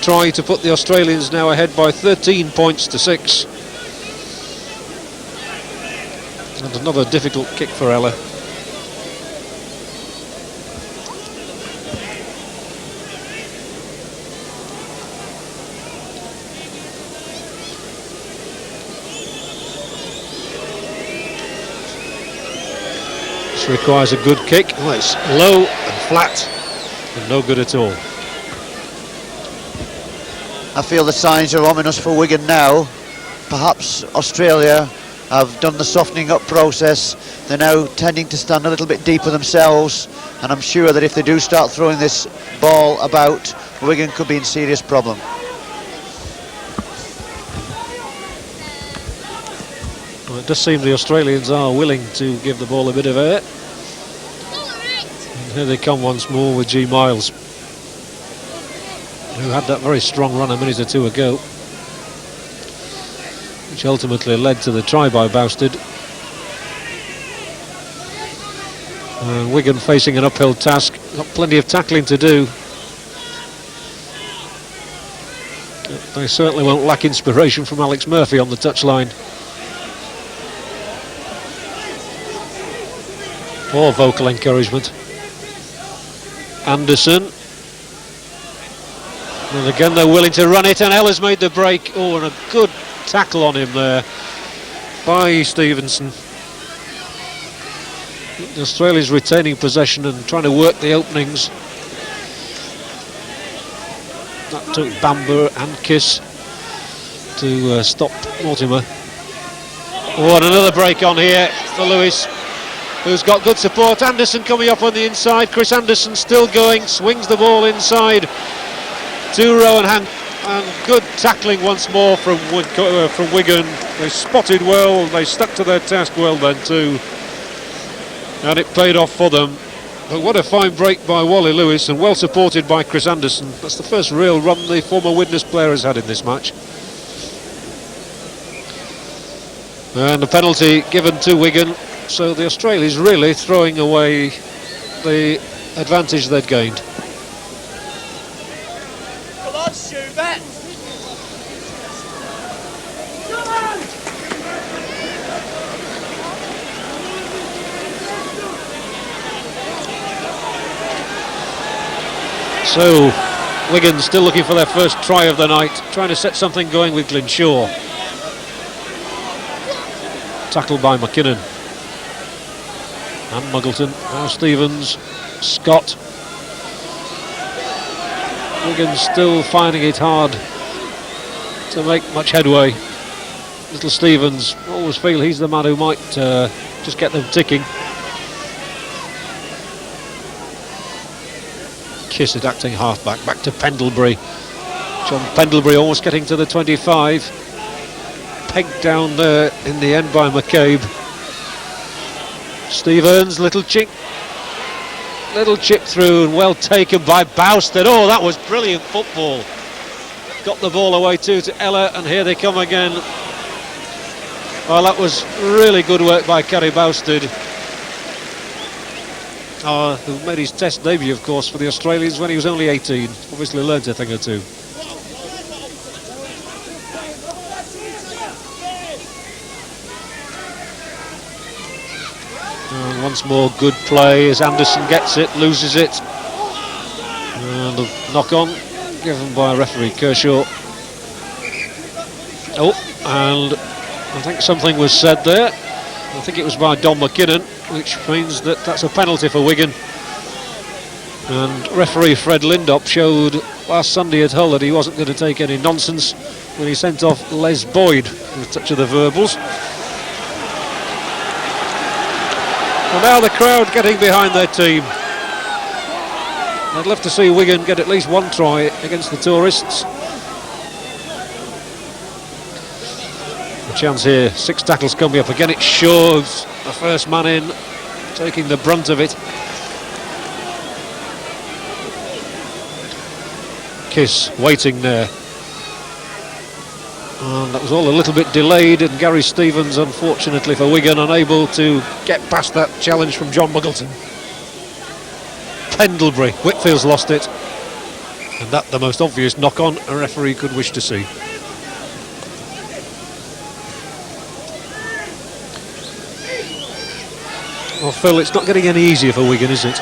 S1: try to put the Australians now ahead by 13 points to 6. And another difficult kick for Ella. Requires a good kick. Well, it's low and flat and no good at all.
S2: I feel the signs are ominous for Wigan now. Perhaps Australia have done the softening up process. They're now tending to stand a little bit deeper themselves, and I'm sure that if they do start throwing this ball about, Wigan could be in serious problem.
S1: Well, it does seem the Australians are willing to give the ball a bit of air. And here they come once more with G. Miles, who had that very strong run a minute or two ago, which ultimately led to the try by Bousted. Wigan facing an uphill task, got plenty of tackling to do. They certainly won't lack inspiration from Alex Murphy on the touchline. Or vocal encouragement. Anderson. And again they're willing to run it, and Ella's made the break. Oh, and a good tackle on him there by Stevenson. Australia's retaining possession and trying to work the openings. That took Bamber and Kiss to stop Mortimer. Oh, and another break on here for Lewis, who's got good support. Anderson coming up on the inside. Chris Anderson still going, swings the ball inside to Rowan Hank, and good tackling once more from Wigan. They spotted well, they stuck to their task well then too, and it paid off for them. But what a fine break by Wally Lewis, and well supported by Chris Anderson. That's the first real run the former Widnes player has had in this match. And a penalty given to Wigan, so the Australians really throwing away the advantage they'd gained.
S5: Come on, Schubert!
S1: So, Wigan still looking for their first try of the night, trying to set something going with Glynshaw. Tackled by McKinnon. And Muggleton, now Stevens, Scott. Wigan still finding it hard to make much headway. Little Stevens, always feel he's the man who might just get them ticking. Kiss at acting halfback, back to Pendlebury. John Pendlebury almost getting to the 25. Pegged down there in the end by McCabe. Stevens, little chip through and well taken by Bousted. Oh, that was brilliant football. Got the ball away too to Ella, and here they come again. Well, that was really good work by Kerry Bousted. Who made his test debut, of course, for the Australians when he was only 18. Obviously learnt a thing or two. And once more, good play as Anderson gets it, loses it. And a knock on, given by referee Kershaw. Oh, and I think something was said there. I think it was by Don McKinnon, which means that that's a penalty for Wigan. And referee Fred Lindop showed last Sunday at Hull that he wasn't going to take any nonsense when he sent off Les Boyd with a touch of the verbals. And now the crowd getting behind their team. I'd love to see Wigan get at least one try against the tourists. A chance here, 6 tackles coming up again. It shows the first man in, taking the brunt of it. Kiss waiting there. And that was all a little bit delayed, and Gary Stevens, unfortunately for Wigan, unable to get past that challenge from John Muggleton. Pendlebury, Whitfield's lost it, and that the most obvious knock-on a referee could wish to see. Well, Phil, it's not getting any easier for Wigan, is it?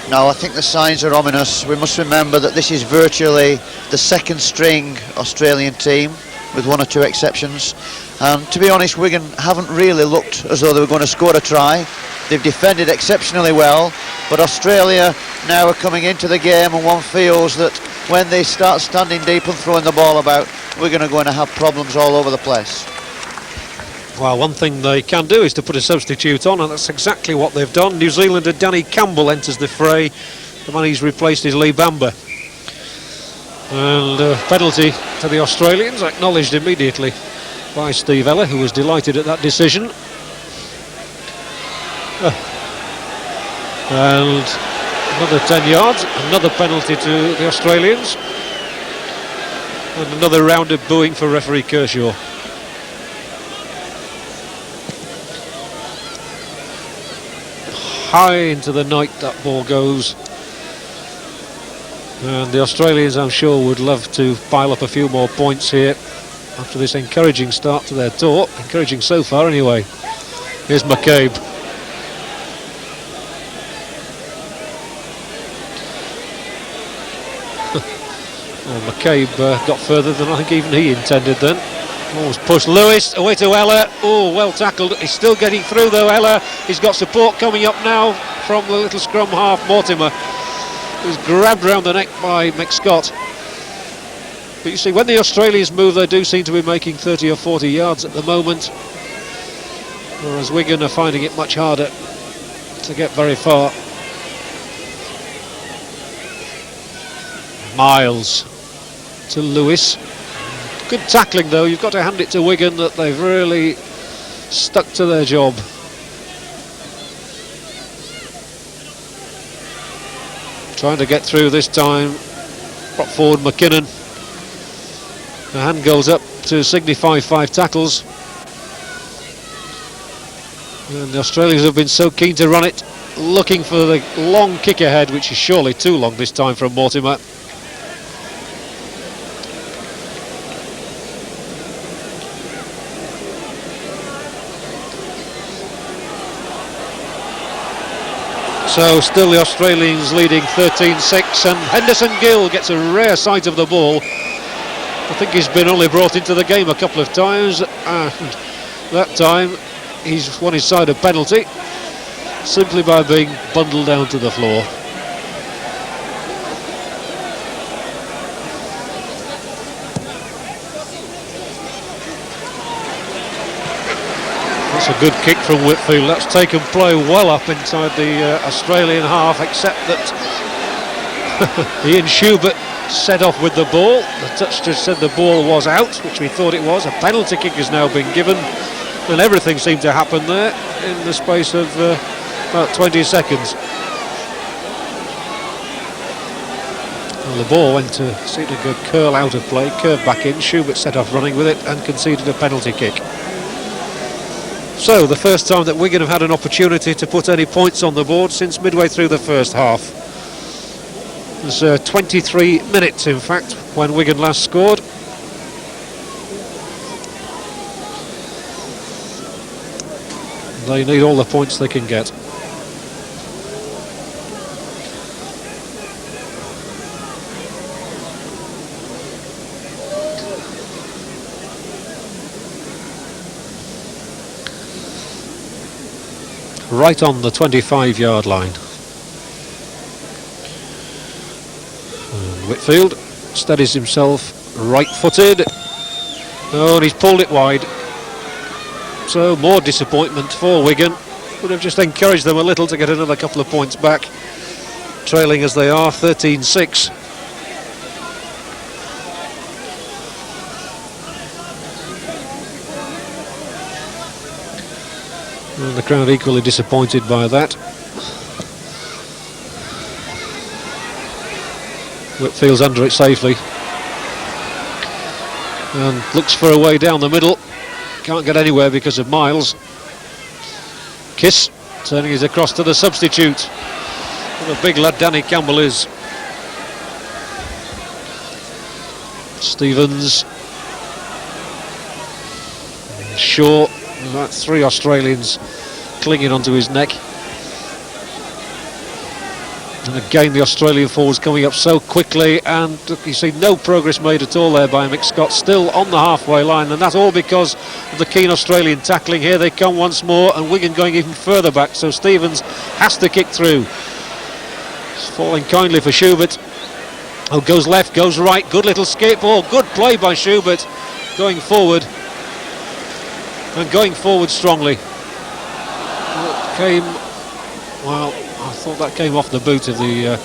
S2: No, I think the signs are ominous. We must remember that this is virtually the second string Australian team, with 1 or 2 exceptions. And to be honest, Wigan haven't really looked as though they were going to score a try. They've defended exceptionally well, but Australia now are coming into the game, and one feels that when they start standing deep and throwing the ball about, Wigan are going to have problems all over the place.
S1: Well, one thing they can do is to put a substitute on, and that's exactly what they've done. New Zealander Danny Campbell enters the fray. The man he's replaced is Lee Bamber. And penalty to the Australians, acknowledged immediately by Steve Ella, who was delighted at that decision. And another 10 yards, another penalty to the Australians. And another round of booing for referee Kershaw. High into the night that ball goes, and the Australians, I'm sure, would love to pile up a few more points here after this encouraging start to their tour. Encouraging so far anyway. Here's McCabe. Well, McCabe got further than I think even he intended then. Almost pushed Lewis away to Ella. Oh, well tackled. He's still getting through though, Ella. He's got support coming up now from the little scrum half, Mortimer, who's grabbed round the neck by McScott. But you see, when the Australians move, they do seem to be making 30 or 40 yards at the moment, whereas Wigan are finding it much harder to get very far. Miles to Lewis. Good tackling though, you've got to hand it to Wigan that they've really stuck to their job. Trying to get through this time, brought forward McKinnon. The hand goes up to signify 5 tackles. And the Australians have been so keen to run it. looking for the long kick ahead, which is surely too long this time from Mortimer. So still the Australians leading 13-6, and Henderson Gill gets a rare sight of the ball. I think he's been only brought into the game a couple of times, and that time he's won his side a penalty simply by being bundled down to the floor. That's a good kick from Whitfield. That's taken play well up inside the Australian half, except that Ian Schubert set off with the ball. The touch just said the ball was out, which we thought it was. A penalty kick has now been given, and everything seemed to happen there in the space of about 20 seconds. Well, the ball went to seem to go curl out of play, curve back in. Schubert set off running with it and conceded a penalty kick. So the first time that Wigan have had an opportunity to put any points on the board since midway through the first half. It was 23 minutes, in fact, when Wigan last scored. They need all the points they can get. Right on the 25-yard line. And Whitfield steadies himself, right-footed. Oh, and he's pulled it wide. So more disappointment for Wigan. Would have just encouraged them a little to get another couple of points back. Trailing as they are, 13-6. And the crowd equally disappointed by that. Whitfield's under it safely. And looks for a way down the middle. Can't get anywhere because of Miles. Kiss turning it across to the substitute. What a big lad Danny Campbell is. Stevens. Shaw. About 3 Australians clinging onto his neck. And again the Australian forwards coming up so quickly, and you see no progress made at all there by Mick Scott, still on the halfway line, and that's all because of the keen Australian tackling. Here they come once more, and Wigan going even further back, so Stevens has to kick through. It's falling kindly for Schubert. Oh, goes left, goes right, good little skip. Oh, good play by Schubert, going forward. And going forward strongly. It came, well, I thought that came off the boot of the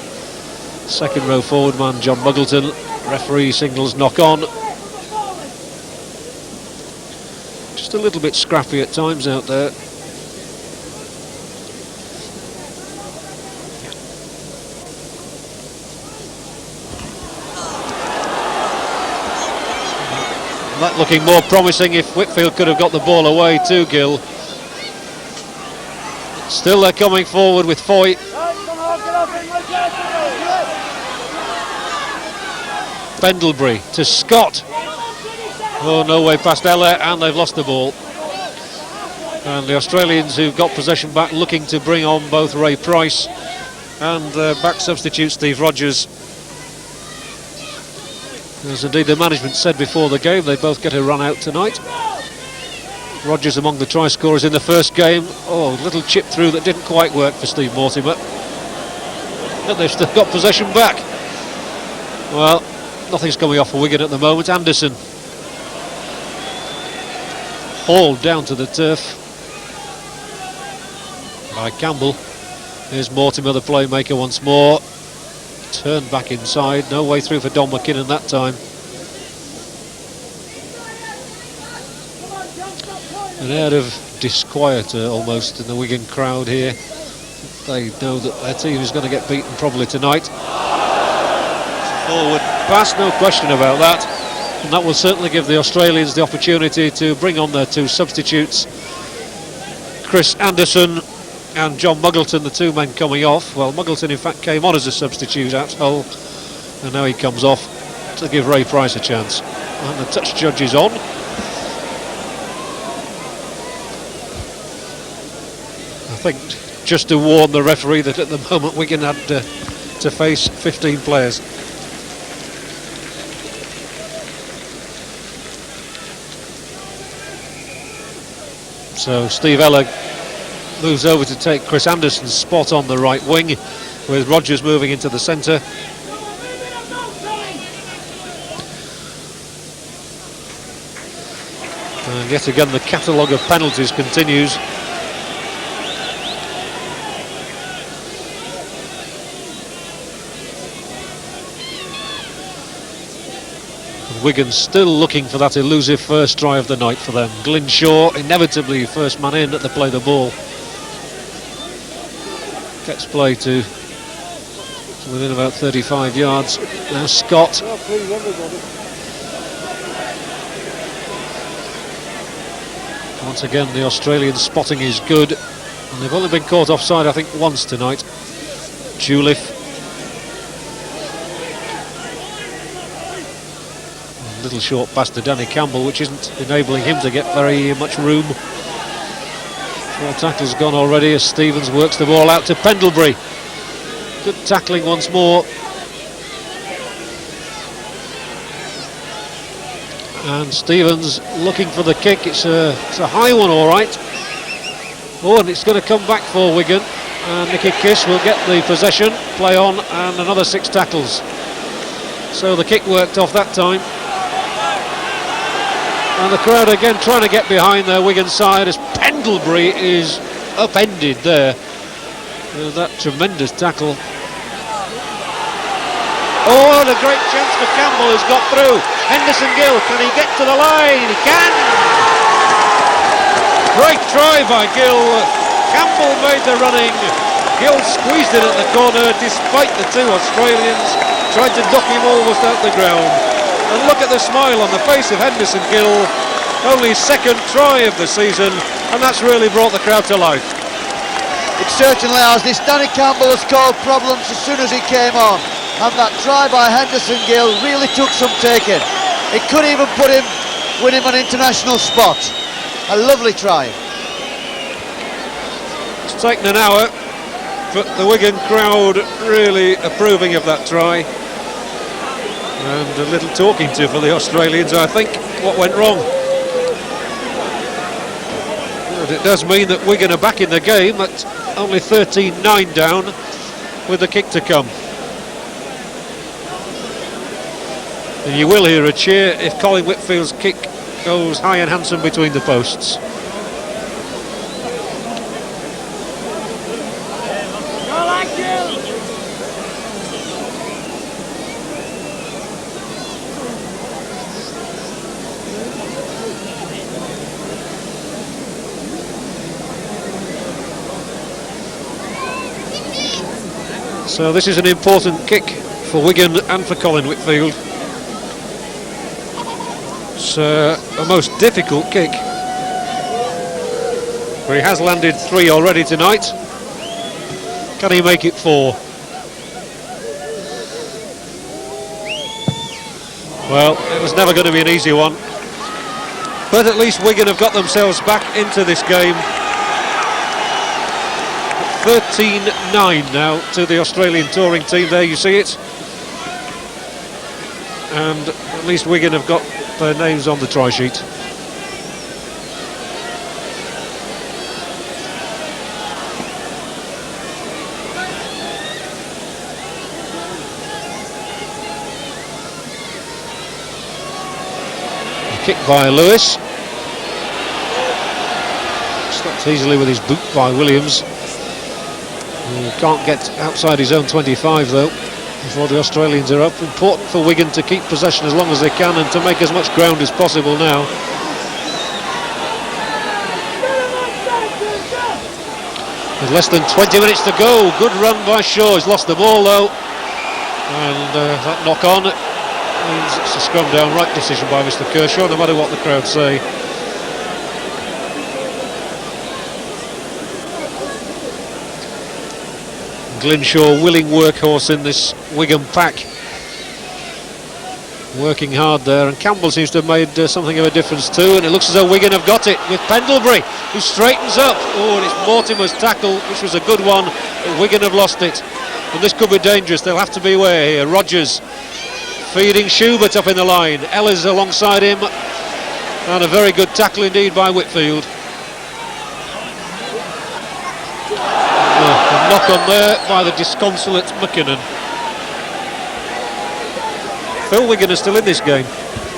S1: second row forward man, John Muggleton. Referee signals knock on. Just a little bit scrappy at times out there. That looking more promising if Whitfield could have got the ball away to Gill. Still they're coming forward with Foy. Pendlebury to Scott. Oh, no way past Ella, and they've lost the ball. And the Australians who've got possession back looking to bring on both Ray Price and back substitute Steve Rogers. As indeed the management said before the game, they both get a run out tonight. Rogers among the try scorers in the first game. Oh, little chip through that didn't quite work for Steve Mortimer. But they've still got possession back. Well, nothing's coming off for Wigan at the moment. Anderson hauled down to the turf by Campbell. Here's Mortimer, the playmaker, once more. Turned back inside, no way through for Don McKinnon that time. An air of disquiet almost in the Wigan crowd here. They know that their team is going to get beaten probably tonight. Forward pass, no question about that. And that will certainly give the Australians the opportunity to bring on their 2 substitutes. Chris Anderson and John Muggleton, the two men coming off. Well, Muggleton in fact came on as a substitute at Hull, and now he comes off to give Ray Price a chance. And the touch judge is on. I think just to warn the referee that at the moment Wigan had to face 15 players. So Steve Eller moves over to take Chris Anderson's spot on the right wing, with Rodgers moving into the centre. And yet again the catalogue of penalties continues. Wigan still looking for that elusive first try of the night for them. Glyn Shaw inevitably first man in at the play the ball. Gets play to within about 35 yards. Now Scott. Once again the Australian spotting is good, and they've only been caught offside I think once tonight. Juliff. Little short pass to Danny Campbell, which isn't enabling him to get very much room. 4 tackles gone already as Stevens works the ball out to Pendlebury. Good tackling once more. And Stevens looking for the kick. It's a high one, all right. Oh, and it's going to come back for Wigan. And Nicky Kiss will get the possession, play on, and another 6 tackles. So the kick worked off that time. And the crowd again trying to get behind their Wigan side as Pendlebury is upended there. That tremendous tackle. Oh, and a great chance for Campbell, who's got through. Henderson Gill, can he get to the line? He can! Great try by Gill. Campbell made the running. Gill squeezed it at the corner despite the 2 Australians tried to knock him almost out the ground. And look at the smile on the face of Henderson Gill. Only 2nd try of the season, and that's really brought the crowd to life.
S2: It certainly has. This Danny Campbell has caused problems as soon as he came on, and that try by Henderson Gill really took some taking. It could even win him an international spot. A lovely try.
S1: It's taken an hour, but the Wigan crowd really approving of that try. And a little talking to for the Australians, I think. What went wrong? But it does mean that Wigan are back in the game at only 13-9 down with the kick to come. And you will hear a cheer if Colin Whitfield's kick goes high and handsome between the posts. So this is an important kick for Wigan and for Colin Whitfield. It's a most difficult kick. But he has landed 3 already tonight. Can he make it 4? Well, it was never going to be an easy one. But at least Wigan have got themselves back into this game. 13-9 now to the Australian touring team. There you see it. And at least Wigan have got their names on the try sheet. Kick by Lewis. Stopped easily with his boot by Williams. He can't get outside his own 25 though before the Australians are up. Important for Wigan to keep possession as long as they can and to make as much ground as possible now. With less than 20 minutes to go. Good run by Shaw. He's lost the ball though, and that knock on means it's a scrum down. Right decision by Mr. Kershaw, no matter what the crowd say. Glynshaw, willing workhorse in this Wigan pack. Working hard there, and Campbell seems to have made something of a difference too, and it looks as though Wigan have got it with Pendlebury, who straightens up. Oh, and it's Mortimer's tackle, which was a good one, but Wigan have lost it. And this could be dangerous, they'll have to beware here. Rogers feeding Schubert up in the line, Ellis alongside him, and a very good tackle indeed by Whitfield. A knock on there by the disconsolate McKinnon. Phil, Wigan are still in this game.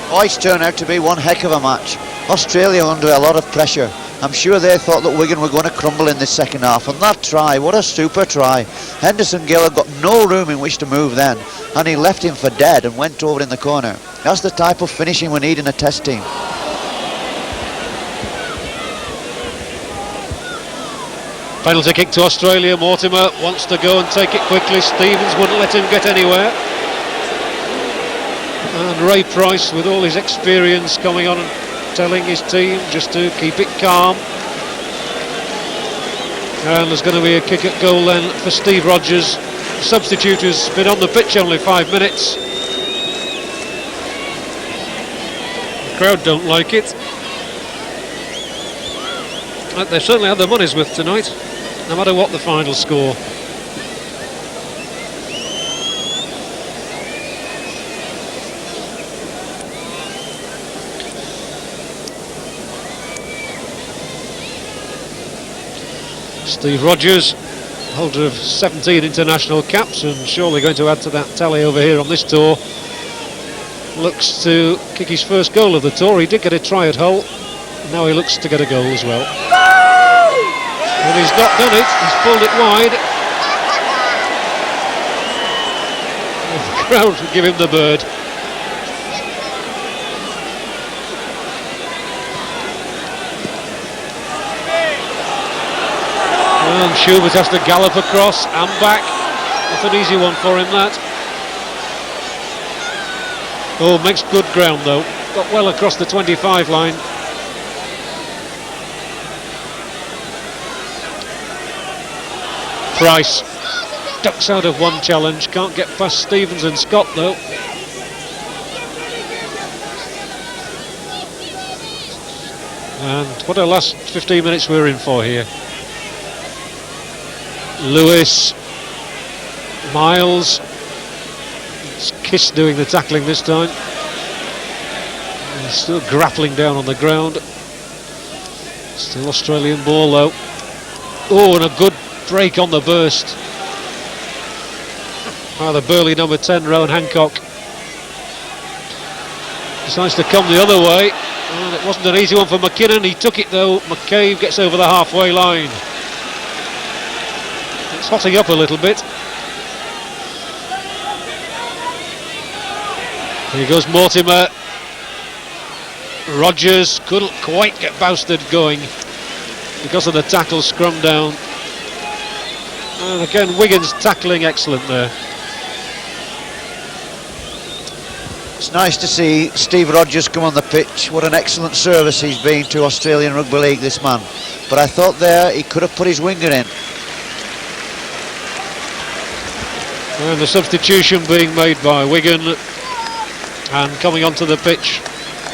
S2: Oh, it's turned out to be one heck of a match. Australia under a lot of pressure. I'm sure they thought that Wigan were going to crumble in this second half, and that try, what a super try. Henderson Gill had got no room in which to move then, and he left him for dead and went over in the corner. That's the type of finishing we need in a test team.
S1: Penalty kick to Australia. Mortimer wants to go and take it quickly. Stevens wouldn't let him get anywhere. And Ray Price, with all his experience, coming on and telling his team just to keep it calm. And there's going to be a kick at goal then for Steve Rogers. The substitute who's been on the pitch only 5 minutes. The crowd don't like it. They've certainly had their money's worth tonight, no matter what the final score. Steve Rogers, holder of 17 international caps, and surely going to add to that tally over here on this tour, looks to kick his first goal of the tour. He did get a try at Hull, now he looks to get a goal as well. And he's not done it, he's pulled it wide. And the crowd will give him the bird. And Schubert has to gallop across and back. Not an easy one for him, that. Oh, makes good ground though. Got well across the 25 line. Price ducks out of one challenge, can't get past Stevens and Scott though. And what a last 15 minutes we're in for here. Lewis, Miles, it's Kiss doing the tackling this time. He's still grappling down on the ground. Still Australian ball though. Oh, and a good break on the burst by the burly number 10, Rowan Hancock. Decides to come the other way, and it wasn't an easy one for McKinnon. He took it though. McCabe gets over the halfway line. It's hotting up a little bit. Here goes Mortimer. Rogers couldn't quite get Boustard going because of the tackle scrum down. And again, Wigan's tackling excellent there.
S2: It's nice to see Steve Rogers come on the pitch. What an excellent service he's been to Australian Rugby League, this man. But I thought there he could have put his winger in.
S1: And the substitution being made by Wigan, and coming onto the pitch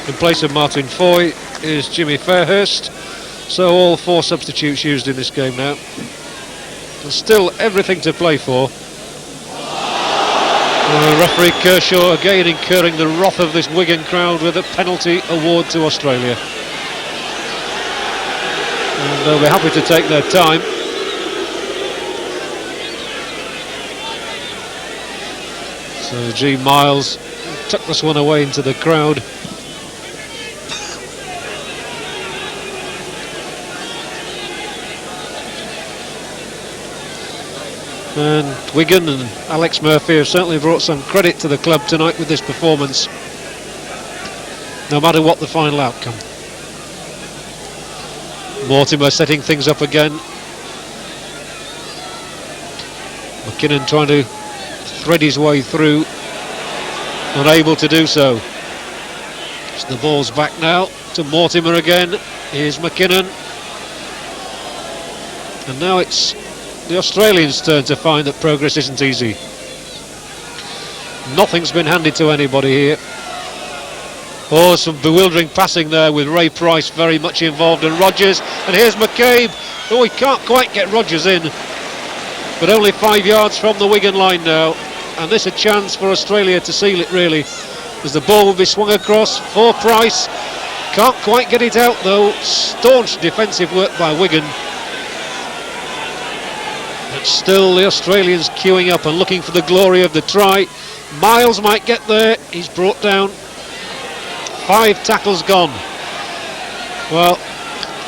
S1: in place of Martin Foy is Jimmy Fairhurst. So all 4 substitutes used in this game now. And still everything to play for. Referee Kershaw again incurring the wrath of this Wigan crowd with a penalty award to Australia. And they'll be happy to take their time. So G. Miles tucked this one away into the crowd. And Wigan and Alex Murphy have certainly brought some credit to the club tonight with this performance, no matter what the final outcome. Mortimer setting things up again. McKinnon trying to thread his way through, unable to do so. So the ball's back now to Mortimer again. Here's McKinnon, and now it's the Australians' turn to find that progress isn't easy. Nothing's been handed to anybody here. Oh, some bewildering passing there with Ray Price very much involved, and Rogers, and here's McCabe. Oh, he can't quite get Rogers in, but only 5 yards from the Wigan line now, and this a chance for Australia to seal it really, as the ball will be swung across for Price. Can't quite get it out though. Staunch defensive work by Wigan. But still the Australians queuing up and looking for the glory of the try. Miles might get there, he's brought down. 5 tackles gone. Well,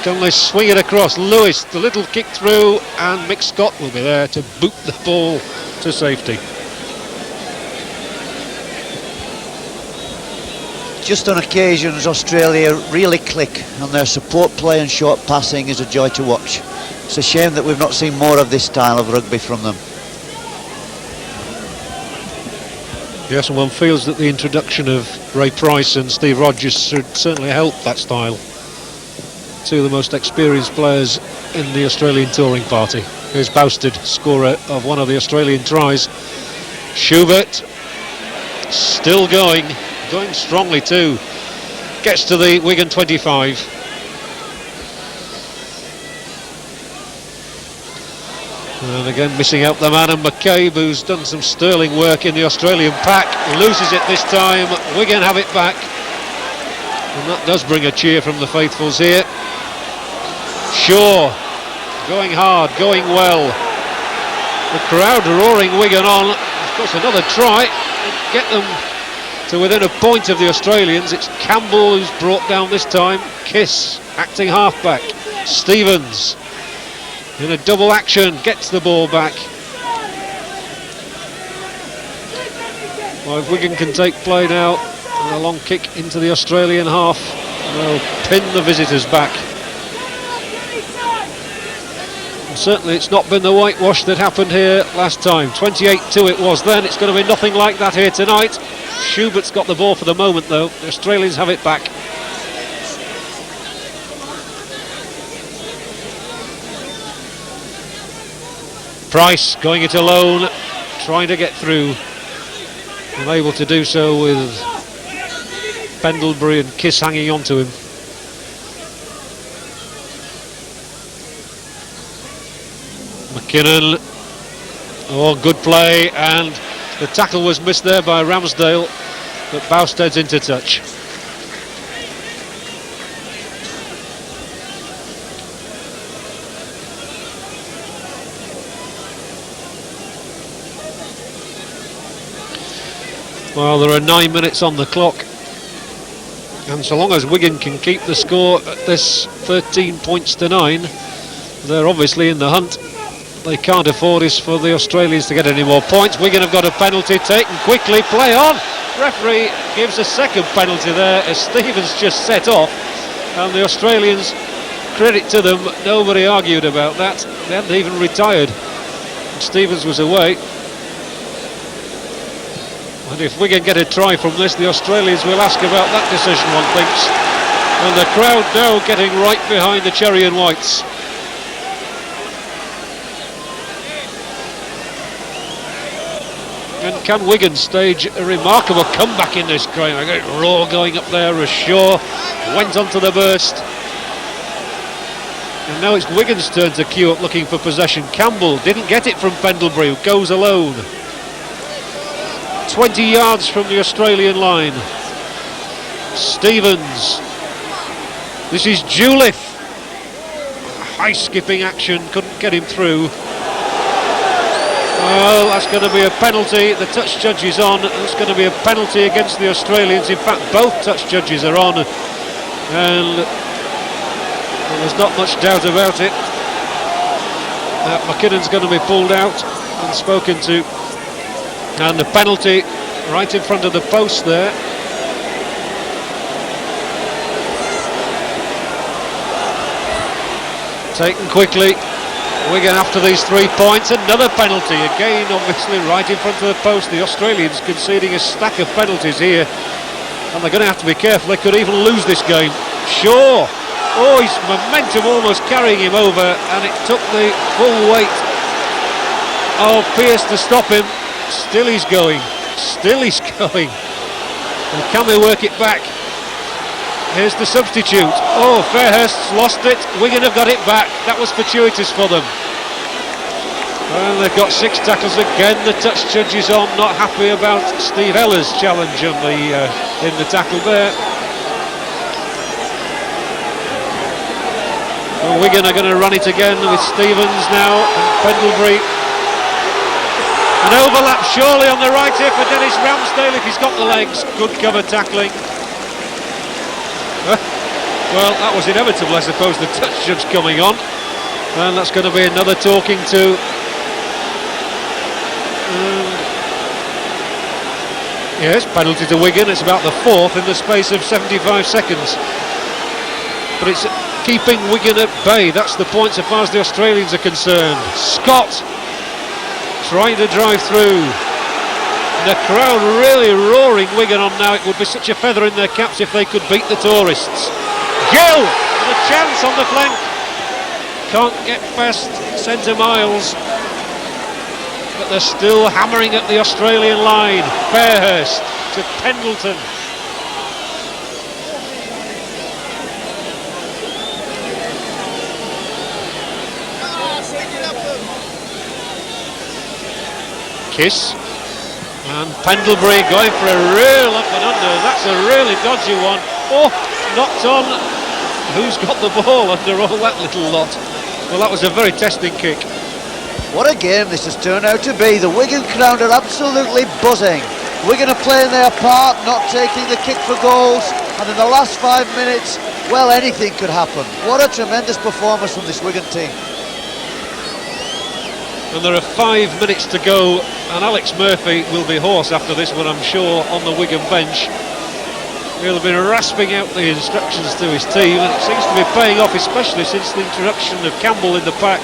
S1: can they swing it across? Lewis, the little kick through, and Mick Scott will be there to boot the ball to safety.
S2: Just on occasions, Australia really click, and their support play and short passing is a joy to watch. It's a shame that we've not seen more of this style of rugby from them.
S1: Yes, and one feels that the introduction of Ray Price and Steve Rogers should certainly help that style. Two of the most experienced players in the Australian touring party. Here's Bousted, scorer of one of the Australian tries. Schubert, still going strongly too. Gets to the Wigan 25. And again missing out the man, and McCabe, who's done some sterling work in the Australian pack, loses it this time. Wigan have it back, and that does bring a cheer from the faithfuls here. Shaw going hard, going well. The crowd roaring Wigan on. Of course, another try to get them to within a point of the Australians. It's Campbell who's brought down this time. Kiss acting halfback. Stevens in a double action gets the ball back. Well, if Wigan can take play now, and a long kick into the Australian half, they'll pin the visitors back. And certainly it's not been the whitewash that happened here last time. 28-2 it was then. It's going to be nothing like that here tonight. Schubert's got the ball for the moment though. The Australians have it back. Price going it alone, trying to get through, unable to do so with Pendlebury and Kiss hanging on to him. McKinnon, oh, good play, and the tackle was missed there by Ramsdale, but Bousted's into touch. Well, there are 9 minutes on the clock, and so long as Wigan can keep the score at this 13 points to 9, they're obviously in the hunt. They can't afford this for the Australians to get any more points. Wigan have got a penalty taken quickly. Play on. Referee gives a second penalty there as Stevens just set off, and the Australians, credit to them, nobody argued about that. They hadn't even retired. Stevens was away. And if Wigan get a try from this, the Australians will ask about that decision, one thinks. And the crowd now getting right behind the Cherry and Whites. And can Wigan stage a remarkable comeback in this game? I get raw going up there as Shaw went onto the burst. And now it's Wigan's turn to queue up looking for possession. Campbell didn't get it from Pendlebury, who goes alone. 20 yards from the Australian line. Stevens. This is Juliff. High skipping action, couldn't get him through. Well, that's going to be a penalty. The touch judge is on. It's going to be a penalty against the Australians. In fact, both touch judges are on, and there's not much doubt about it. McKinnon's going to be pulled out and spoken to. And the penalty right in front of the post there. Taken quickly. Wigan after these 3 points. Another penalty. Again, obviously, right in front of the post. The Australians conceding a stack of penalties here. And they're going to have to be careful. They could even lose this game. Shaw. Oh, his momentum almost carrying him over. And it took the full weight Oh, Pearce to stop him. Still he's going. Still he's going. And can they work it back? Here's the substitute. Oh, Fairhurst's lost it. Wigan have got it back. That was fortuitous for them. And they've got 6 tackles again. The touch judge is on, not happy about Steve Eller's challenge on in the tackle there. Well, Wigan are going to run it again with Stevens now and Pendlebury. An overlap surely on the right here for Dennis Ramsdale if he's got the legs. Good cover tackling. Well, that was inevitable, I suppose, the touch judge coming on. And that's going to be another talking to. Yes, penalty to Wigan. It's about the 4th in the space of 75 seconds. But it's keeping Wigan at bay. That's the point so far as the Australians are concerned. Scott trying to drive through. The crowd really roaring Wigan on now. It would be such a feather in their caps if they could beat the tourists. Gill with a chance on the flank. Can't get past centre miles. But they're still hammering at the Australian line. Fairhurst to Pendleton. Kiss. And Pendlebury going for a real up and under. That's a really dodgy one. Oh, knocked on. Who's got the ball under all that little lot? Well, that was a very testing kick.
S2: What a game this has turned out to be. The Wigan crowd are absolutely buzzing. Wigan are playing their part, not taking the kick for goals, and in the last 5 minutes, well, anything could happen. What a tremendous performance from this Wigan team.
S1: And there are 5 minutes to go, and Alex Murphy will be hoarse after this one, I'm sure, on the Wigan bench. He'll have been rasping out the instructions to his team, and it seems to be paying off, especially since the introduction of Campbell in the pack.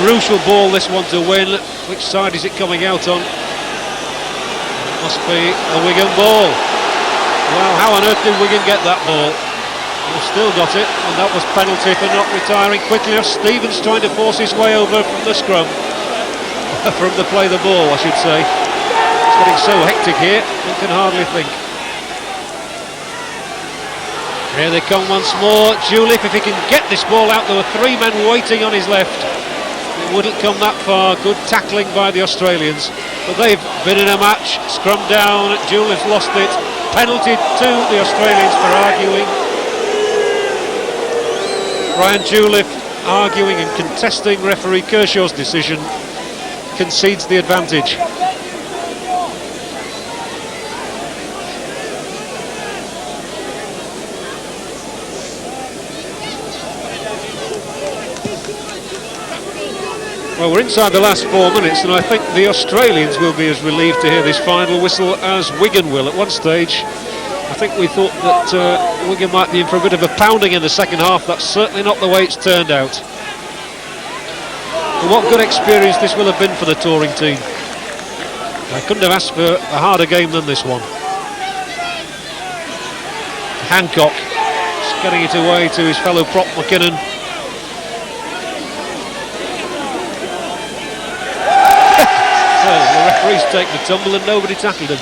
S1: Crucial ball, this one, to win. Which side is it coming out on? It must be a Wigan ball. Well, how on earth did Wigan get that ball? They've still got it, and that was penalty for not retiring quickly enough. Stevens trying to force his way over from the scrum. From the play the ball, I should say. It's getting so hectic here, one can hardly think. Here they come once more. Juliff, if he can get this ball out, there were 3 men waiting on his left. It wouldn't come that far. Good tackling by the Australians. But they've been in a match. Scrum down, Juliff's lost it. Penalty to the Australians for arguing. Brian Juliff arguing and contesting referee Kershaw's decision, concedes the advantage. Well, we're inside the last 4 minutes, and I think the Australians will be as relieved to hear this final whistle as Wigan will. At one stage, I think we thought that Wigan might be in for a bit of a pounding in the second half. That's certainly not the way it's turned out. But what good experience this will have been for the touring team. I couldn't have asked for a harder game than this one. Hancock just getting it away to his fellow prop McKinnon. Well, the referee's taken the tumble and nobody tackled him.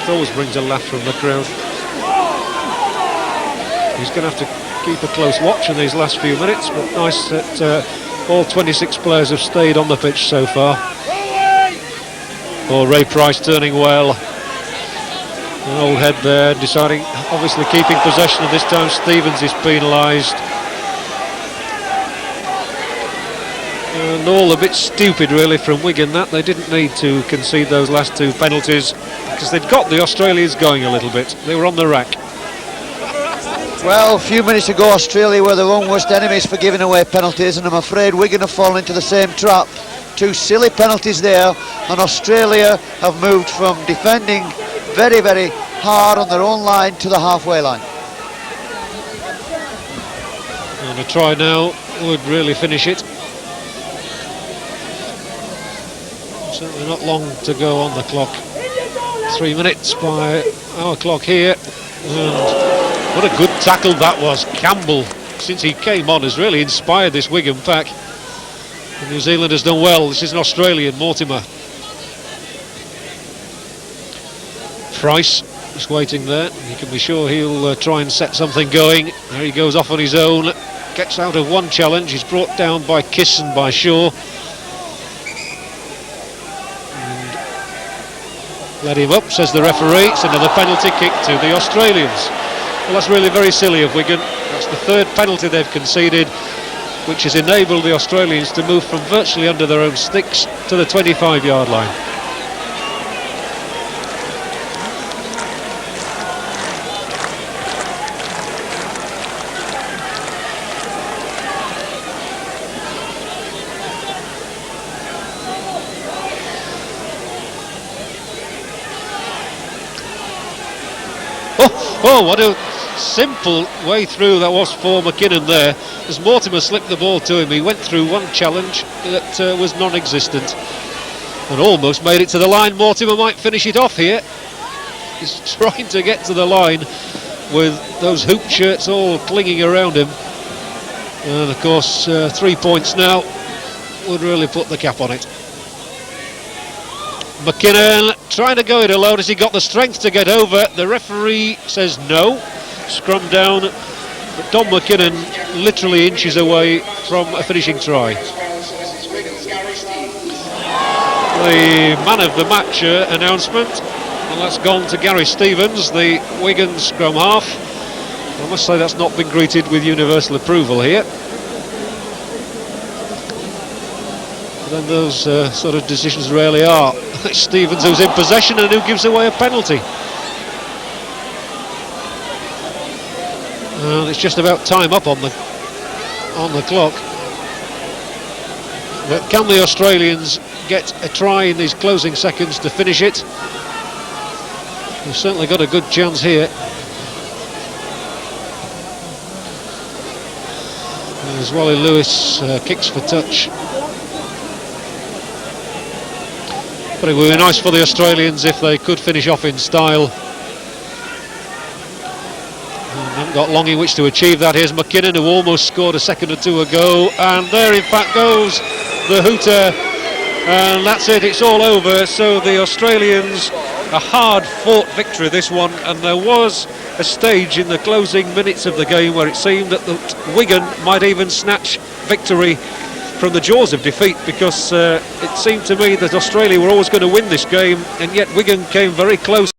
S1: It always brings a laugh from the crowd. He's going to have to keep a close watch in these last few minutes, but nice that all 26 players have stayed on the pitch so far. Oh, Ray Price turning well. An old head there, deciding, obviously keeping possession, and this time Stevens is penalised. And all a bit stupid really from Wigan that they didn't need to concede those last 2 penalties, because they'd got the Australians going a little bit. They were on the rack.
S2: Well, a few minutes ago Australia were their own worst enemies for giving away penalties, and I'm afraid Wigan have fallen into the same trap. 2 silly penalties there, and Australia have moved from defending very, very hard on their own line to the halfway line.
S1: And a try now would really finish it. Certainly not long to go on the clock. 3 minutes by our clock here. And what a good tackle that was. Campbell since he came on has really inspired this Wigan pack. And New Zealand has done well. This is an Australian, Mortimer. Price just waiting there. You can be sure he'll try and set something going. There he goes off on his own. Gets out of one challenge. He's brought down by Kiss and by Shaw. And let him up, says the referee. It's another penalty kick to the Australians. Well, that's really very silly of Wigan. That's the third penalty they've conceded, which has enabled the Australians to move from virtually under their own sticks to the 25-yard line. Oh, what a simple way through that was for McKinnon there. As Mortimer slipped the ball to him, he went through one challenge that was non-existent and almost made it to the line. Mortimer might finish it off here. He's trying to get to the line with those hoop shirts all clinging around him. And of course, 3 points now would really put the cap on it. McKinnon trying to go it alone. Has he got the strength to get over? The referee says no. Scrum down, but Don McKinnon literally inches away from a finishing try. The man of the match announcement, and that's gone to Gary Stevens, the Wigan scrum half. I must say that's not been greeted with universal approval here. But then those sort of decisions rarely are. It's Stevens who's in possession and who gives away a penalty. It's just about time up on the clock. But can the Australians get a try in these closing seconds to finish it? They've certainly got a good chance here. As Wally Lewis kicks for touch. But it would be nice for the Australians if they could finish off in style. Haven't got long in which to achieve that. Here's McKinnon, who almost scored a second or two ago, and there in fact goes the hooter, and that's it, it's all over. So the Australians, a hard-fought victory this one, and there was a stage in the closing minutes of the game where it seemed that Wigan might even snatch victory from the jaws of defeat, because it seemed to me that Australia were always going to win this game, and yet Wigan came very close.